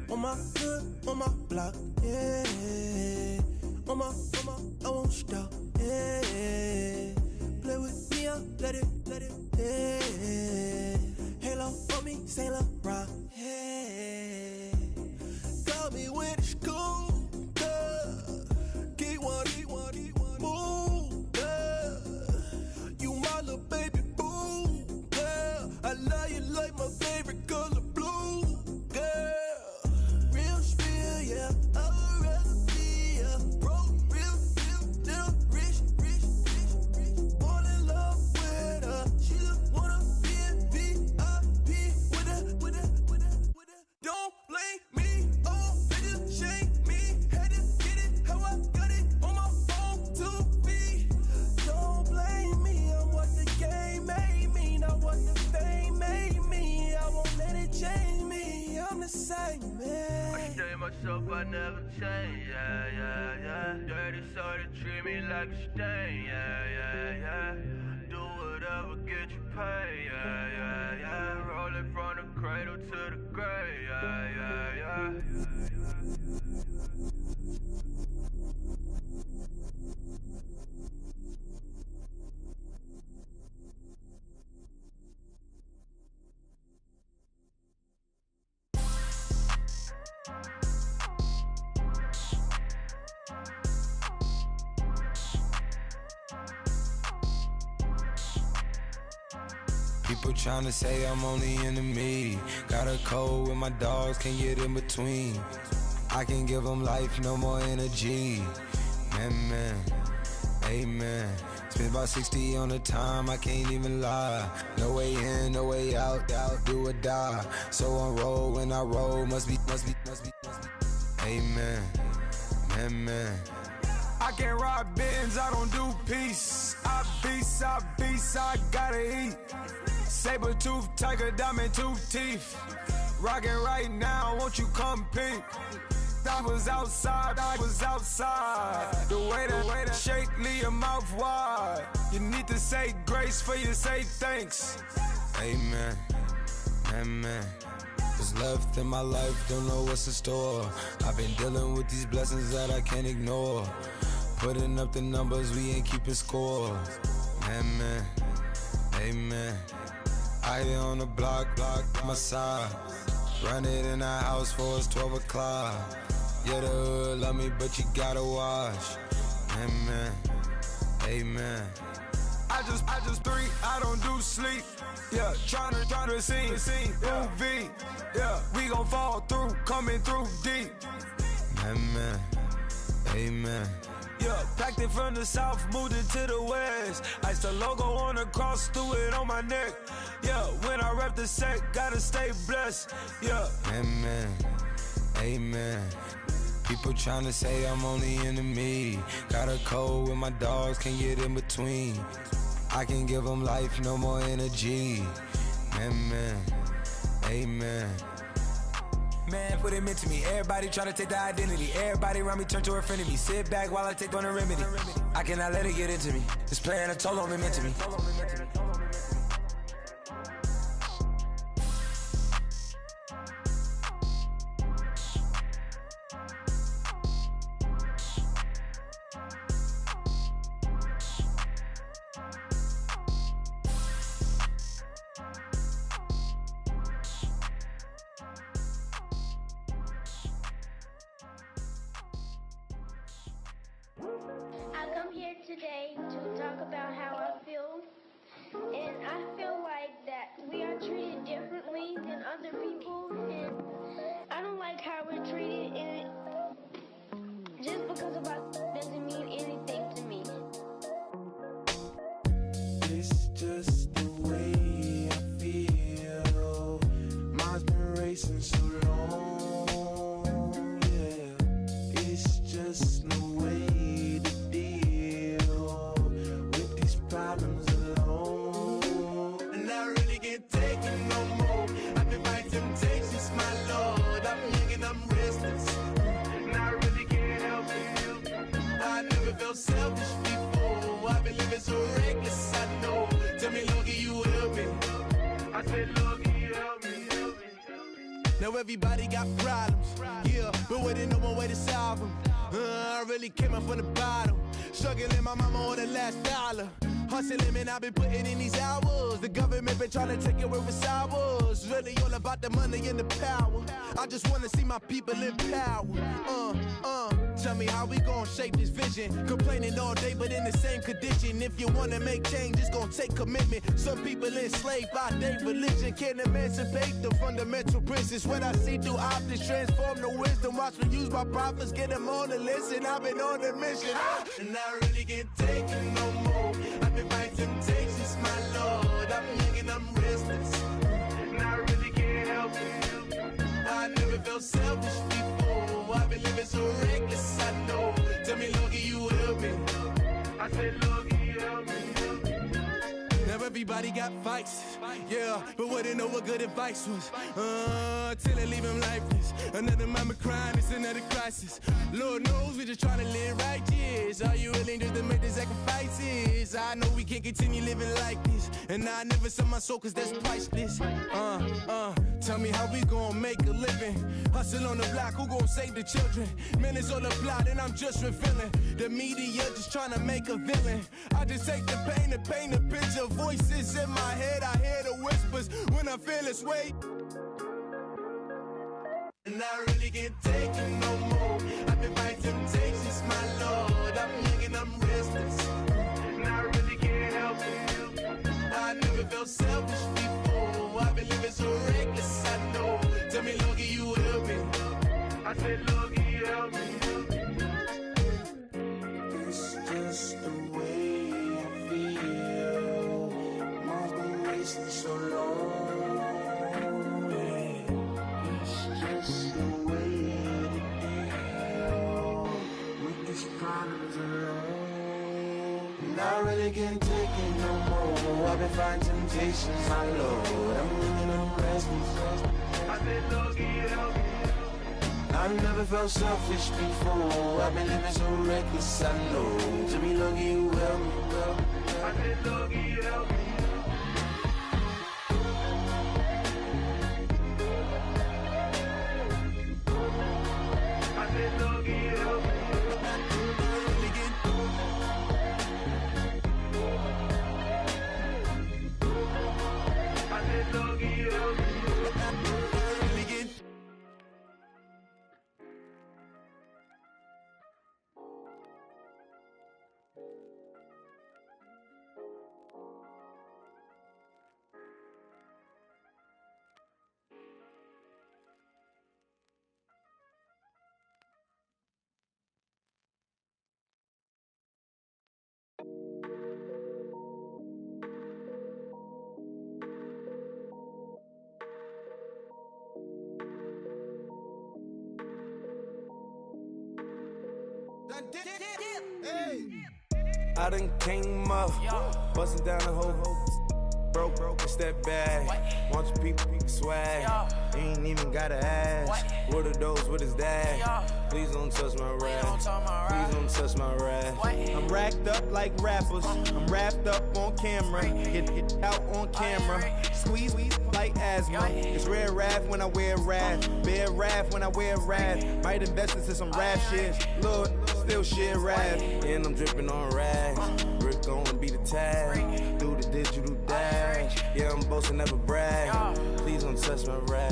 On my hood, on my block, yeah. On my, I won't stop, yeah. Play with me, I'll let it, yeah. Halo on me, Saint Laurent, yeah. Got me with the school, Keep one, move, you my little baby boo, girl. I love you like my favorite color blue, girl. Real spill, yeah, I would rather be a broke, real, little rich. All in love with her, she just wanna be a VIP with her. Don't blame me, oh, they just shame me. Had to get it, how I got it on my phone to be. Don't blame me, I'm what the game made me, not what the fame made me. I won't let it change me, I'm the same man. I stay myself, I never change, yeah. Dirty sort of treat me like a stain, yeah. Do whatever, get you paid, yeah. Rolling from the cradle to the grave, yeah. People tryna say I'm only enemy. Got a code with my dogs, can't get in between. I can give them life, no more energy. Man, amen. Spent about 60 on the time, I can't even lie. No way in, no way out, do or die. So on roll, when I roll, must be. Amen, man. I can't ride Benz, I don't do peace. I beast, I gotta eat. Saber tooth, tiger, diamond tooth teeth. Rockin' right now, won't you come peek? I was outside. The way that shake, leave your mouth wide. You need to say grace for you say thanks. Amen, amen. What's left in my life, don't know what's in store. I've been dealing with these blessings that I can't ignore. Putting up the numbers, we ain't keeping score. Amen, amen. I on the block, my side. Run it in the house for us 12 o'clock. Yeah, the hood love me, but you gotta watch. Amen, amen. I just three, I don't do sleep. Yeah, tryna see, UV. Yeah, we gon' fall through, coming through deep. Amen, amen. Yeah, packed it from the south, moved it to the west. Iced the logo on the cross, threw it on my neck. Yeah, when I rep the set, gotta stay blessed. Yeah, amen, amen. People tryna say I'm only enemy. Got a code with my dogs, can't get in between. I can give them life, no more energy. Amen, amen. Man, put him into me. Everybody try to take the identity. Everybody around me turn to a friend of me. Sit back while I take on the remedy. I cannot let it get into me. It's playing a toll on me mentally. Today to talk about how I feel, and I feel like that we are treated differently than other people, and I don't like how we're treated, and just because of us doesn't mean anything to me. It's just the way I feel. Mine's been racing so long, yeah. It's just the way problems alone, and I really can't take it no more. I've been fighting temptations, my Lord. I'm young and I'm restless, and I really can't help it. I never felt selfish before. I've been living so reckless, I know. Tell me, Lord, can you help me? I said, Lord, can you help me? Now everybody got problems, yeah, but waiting no one way to solve them. I really came up from the bottom, struggling my mama on the last dollar. Hustling, man, I've been putting in these hours. The government been trying to take away what's ours. Really all about the money and the power. I just wanna see my people in power. Tell me how we gon' shape this vision. Complaining all day, but in the same condition. If you wanna make change, it's gon' take commitment. Some people enslaved by their religion can't emancipate the fundamental principles. What I see through optics transform the wisdom. Watch me use my prophets, get them on the list, and I've been on a mission. And I really can't take it no more. I've been fighting temptations, my Lord. I'm young and I'm restless, and I really can't help it. I never felt selfish before. I've been living so reckless, I know. Tell me, Lord, can you help me? I said, Lord, can you help me? Now everybody got fights, yeah, but wouldn't know what good advice was. Till they leave him lifeless. Another mama crying, it's another crisis. Lord knows we just trying to live right, yes. Are you willing just to make the sacrifices? I know we can't continue living like this, and I never sell my soul cause that's priceless. Tell me how we gon' make a living. Hustle on the block, who gon' save the children? Man, it's all a plot and I'm just revealing. The media just trying to make a villain. I just take the pain and paint a picture. Voices in my head, I hear the whispers when I feel this way. And I really can't take it no more. I've been fighting temptations, my Lord. I'm young and I'm restless, and I really can't help it. I never felt selfish before. I've been living so reckless, I know. Tell me, Lord, can you help me? I said, Lord, can you help me? It's just the way I feel. Mine's been racing so long. And I really can't take it no more. I've been fighting temptations, my Lord. I'm living on restless. I I've never felt selfish before. I've been living so reckless, I know. To be lucky you help me, girl. I said lucky you help me. I said lucky you help me. I said lucky you help me. I done came up, bustin' down the whole broke, it's that bad. Want your people swag, ain't even gotta ask. What are those, what is that? Please don't touch my rap, please don't touch my rap. I'm racked up like rappers, I'm wrapped up on camera, get out on camera, squeeze like asthma. It's rare wrath when I wear wrath, bare wrath when I wear wrath. Might invest into some rap shit, Lord, still shit rap. And I'm dripping on rags, Rick gonna be the tag, do the digital dash. Yeah, I'm boasting, never brag. Please don't touch my rap.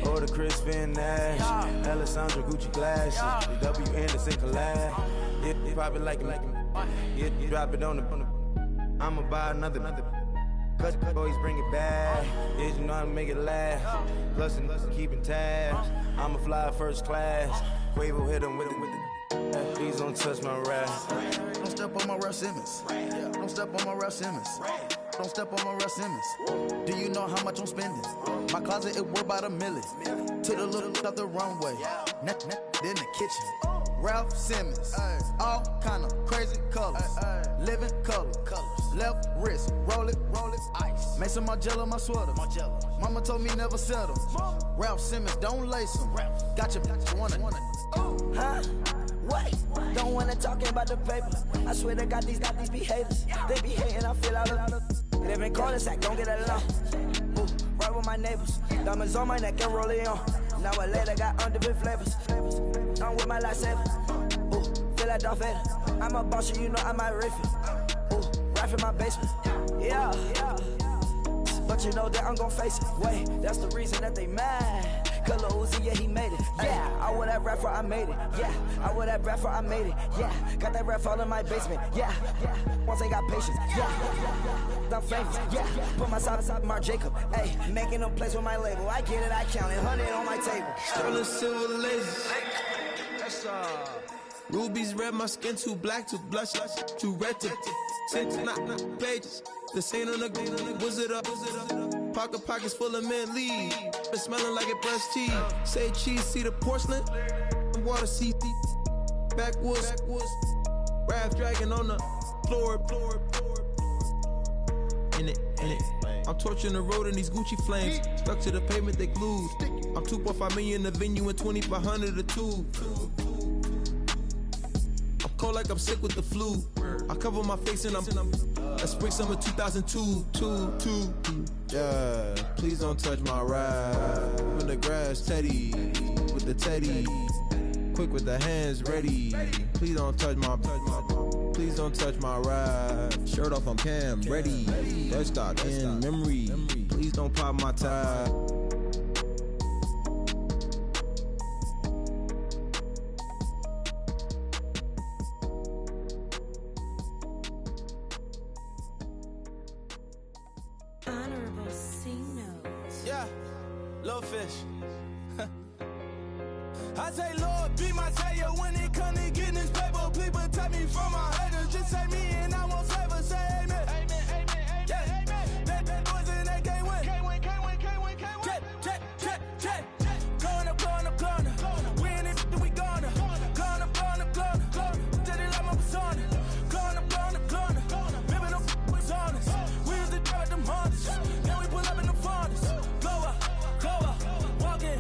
Or the Chris Van Nash, Alessandra Gucci glasses, the W Anderson collab. Yeah, you probably like it. Yeah, you drop it on the. I'ma buy another. Cause boys bring it back. Yeah, you know how to make it laugh. Plus and keeping tabs. I'ma fly first class. Quavo hit him with it. Please don't touch my rap. Don't step on my Ralph Simmons. Don't step on my Ralph Simmons. Don't step on my Ralph Simmons. Do you know how much I'm spending? My closet, it worth about $1 million. To the little up the runway. In the kitchen. Ralph Simmons. All kind of crazy colors. Living colors. Left wrist. Roll it. Ice. Made some Margiela my sweater. Mama told me never settle. Ralph Simmons, don't lace them. Got your wanna. Huh? Wait, don't wanna talk about the paper. I swear to God, these be haters. They be hating, I feel out of. Live in cul-de-sac, don't get along. Ooh, right with my neighbors. Diamonds on my neck and roll it on. Now I later got undefeated flavors. I'm with my lifesaver. Ooh, feel like Darth Vader. I'm a boss, you know I might riff it. Ooh, right in my basement. Yeah. But you know that I'm gon' face it. Wait, that's the reason that they mad. Cause Lil Uzi, yeah, he made it. Yeah, I wear that rapper, I made it. Yeah, I wear that rapper, I made it. Yeah, got that rap all in my basement. Yeah, once I got patience. Yeah, I'm famous. Yeah, put myself inside Marc Jacob. Hey, making a place with my label. I get it, I count it. 100 on my table. Sterling silver lasers. That's rubies red, my skin too black to blush, too red to tint, not pages. This ain't on the wizard up. Pockets full of mint leaves. It's smelling like it brushed teeth. Say cheese, see the porcelain. Water, see backwoods. Raft dragging on the floor. In it. I'm torching the road in these Gucci flames. Stuck to the pavement, they glued. I'm 2.5 million in the venue and 2,500 a tube. I'm cold like I'm sick with the flu. I cover my face and I'm spring summer 2002. Yeah, please don't touch my ride. In the grass, Teddy, with the Teddy. Quick with the hands ready. Please don't touch my ride. Shirt off on cam, ready. Dead stock in memory. Please don't pop my tie. I say, Lord, be my savior when it comes to getting this paper. Please protect me from my haters. Just say me and I won't favor. Say amen. Yeah. That boys and they can't win. Jet. Going up. We in it, we gonna. Going up. Did it like my persona. Going up. Living no was honest. We used to drive them Hondas. Then we pull up in the Fondas. Glow up. Walking.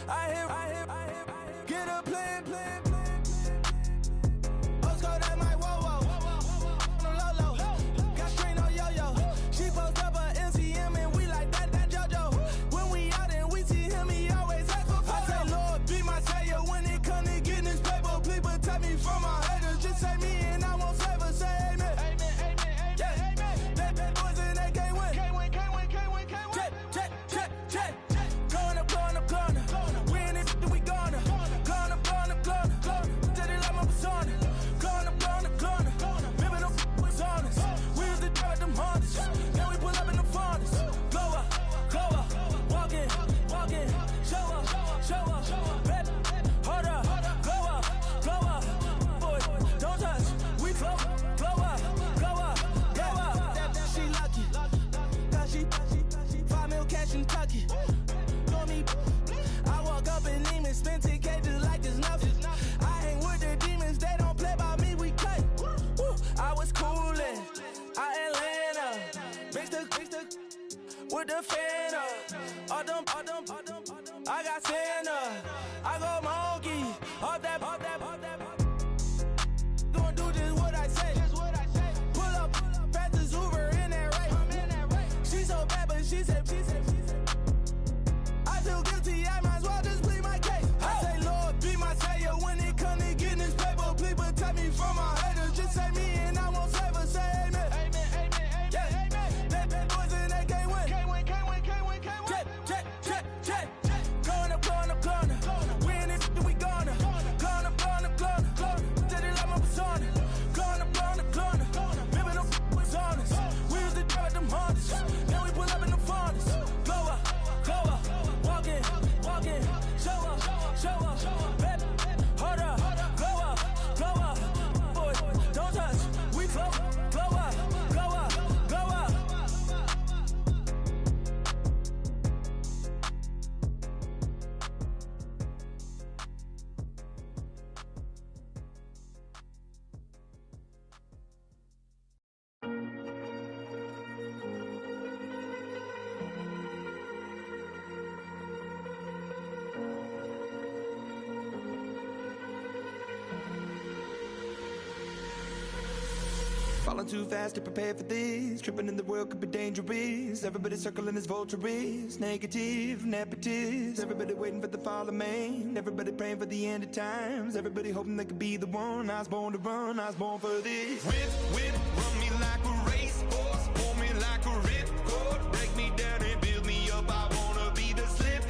I hear, get a plan. Let's go that my whoa. No low. Got strain on yo-yo. She post up a MCM and we like that JoJo. When we out and we see him, he always ask for photo. I say, Lord, be my savior when it come to getting this paper. Please protect me from my haters. Just say me and I won't save her. Say amen. Amen. That boys and they can't win. Check. Going up. We in this, we gonna. Going up. Till they like my persona. Going up. Remember them was honest. We used to drive them Hondas. Now we pull up in the Fondas. Glow up. Walk in. Show up. Baby, hold up. Glow up. Boy, don't touch. We glow up. She lucky. Cause she 5 mil cash in Kentucky. Know me. I walk up in demons, spend 10K just like it's nothing. I hang with the demons, they don't play by me, we cut. I was coolin', out Atlanta, mixed with the Fanta. All them, I got Santa, I go monkey, all that. Gonna do just what I say. Pull up, pass the Uber in that race. She so bad, but she said. I feel guilty, I might as well just plead my case. I say, Lord, be my savior when it come to getting this paper. Please protect me from my haters. Just say me and I won't save her. Say amen. That boys and they can't win. Check. Going up. We in this, we gonna. Going up. Till they like my persona. Going up. Remember them was honest. We used to drive them Hondas. Now we pull up in the Fondas. Glow up. Walk in. Show up. Baby, hold up. Glow up. Boy, don't touch. We glow up. Falling too fast to prepare for this. Tripping in the world could be dangerous. Everybody circling as vultures. Negative, nepotist. Everybody waiting for the fall of man. Everybody praying for the end of times. Everybody hoping they could be the one. I was born to run, I was born for this. Whip, run me like a racehorse. Pull me like a ripcord. Break me down and build me up. I wanna be the slip.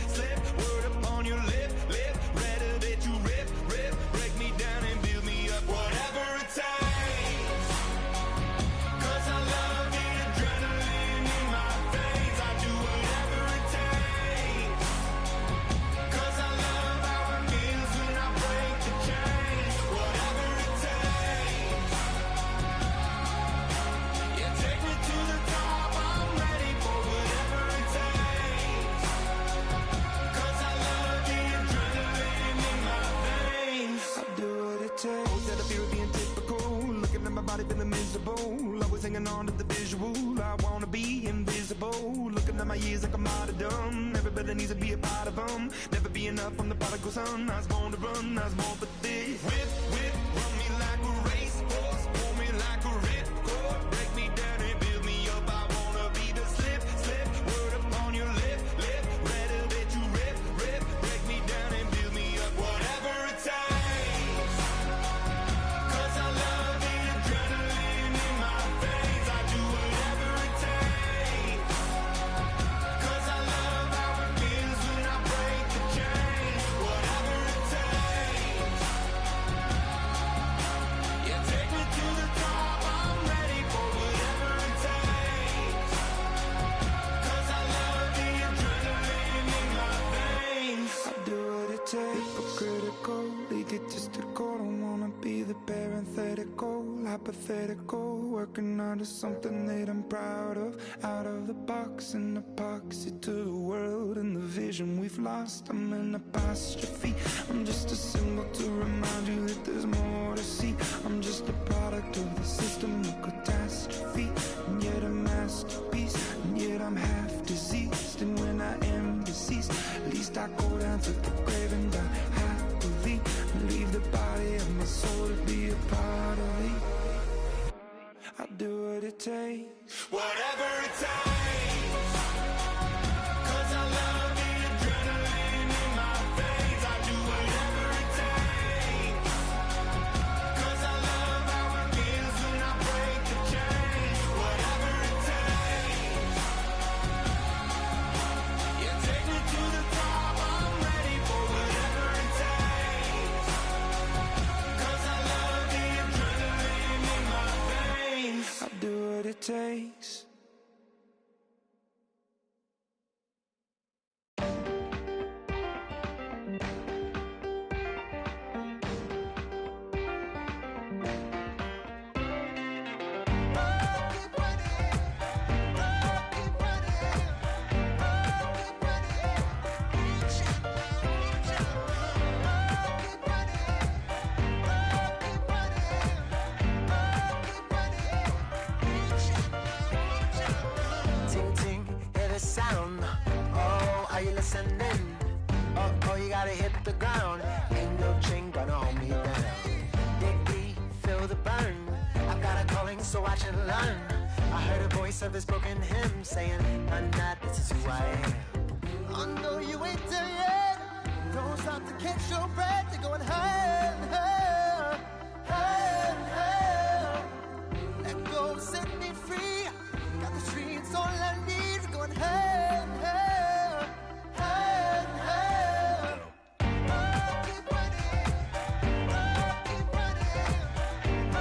Word upon your lip. Rather that you rip. Break me down and build me up. Whatever it takes. Feeling miserable, always hanging on to the visual. I wanna be invisible, looking at my years like I'm martyrdom. Everybody needs to be a part of them. Never be enough, I'm the prodigal son. I was born to run, I was born for this. Whip, run me like a racehorse. Pull me like a ripcord. Break me down and build me up. I wanna be the slip. Word upon your lip. Rather that you rip. Break me down and build me up. Whatever it takes. Hypothetical, working out of something that I'm proud of. Out of the box, an epoxy to the world and the vision we've lost. I'm an apostrophe, I'm just a symbol to remind you that there's more to see. I'm just a product of the system of catastrophe, and yet a masterpiece, and yet I'm half diseased. And when I am deceased, At least I go down to the grave and die happily. Leave the body of my soul to be a part of me. I'll do what it takes, whatever it takes. 'Cause I love the adrenaline in my veins. I do whatever it takes. 'Cause I love how it feels when I break the chain. Whatever it takes. You take me to the top. I'm ready for whatever it takes. 'Cause I love the adrenaline in my veins. I'll do what it takes. Ting ting, hear the sound. Oh, are you listening? Oh, you gotta hit the ground. Ain't no chain gonna hold me down. Dig deep, feel the burn. I've got a calling, so I should learn. I heard a voice of this broken hymn saying, "I'm not, this is who I am." I know you ain't there yet. Don't stop to catch your breath. You're going higher and higher, higher and higher. Let go, set me free. Got the streets all I need. Going higher and higher, higher and higher. Keep running, keep running, keep running. Keep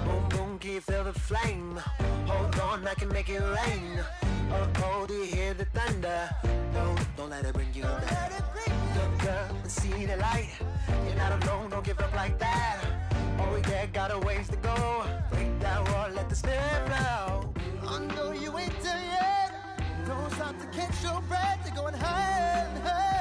Boom, boom, can you feel the flame? Hold on, I can make it rain. Oh, do you hear the thunder? Don't let it bring you down. Look up and see the light. You're not alone, don't give up like that. Oh, yeah, got a ways to go. Break that wall, let the spirit flow. I know you ain't there yet. Don't stop to catch your breath. You're going higher and higher.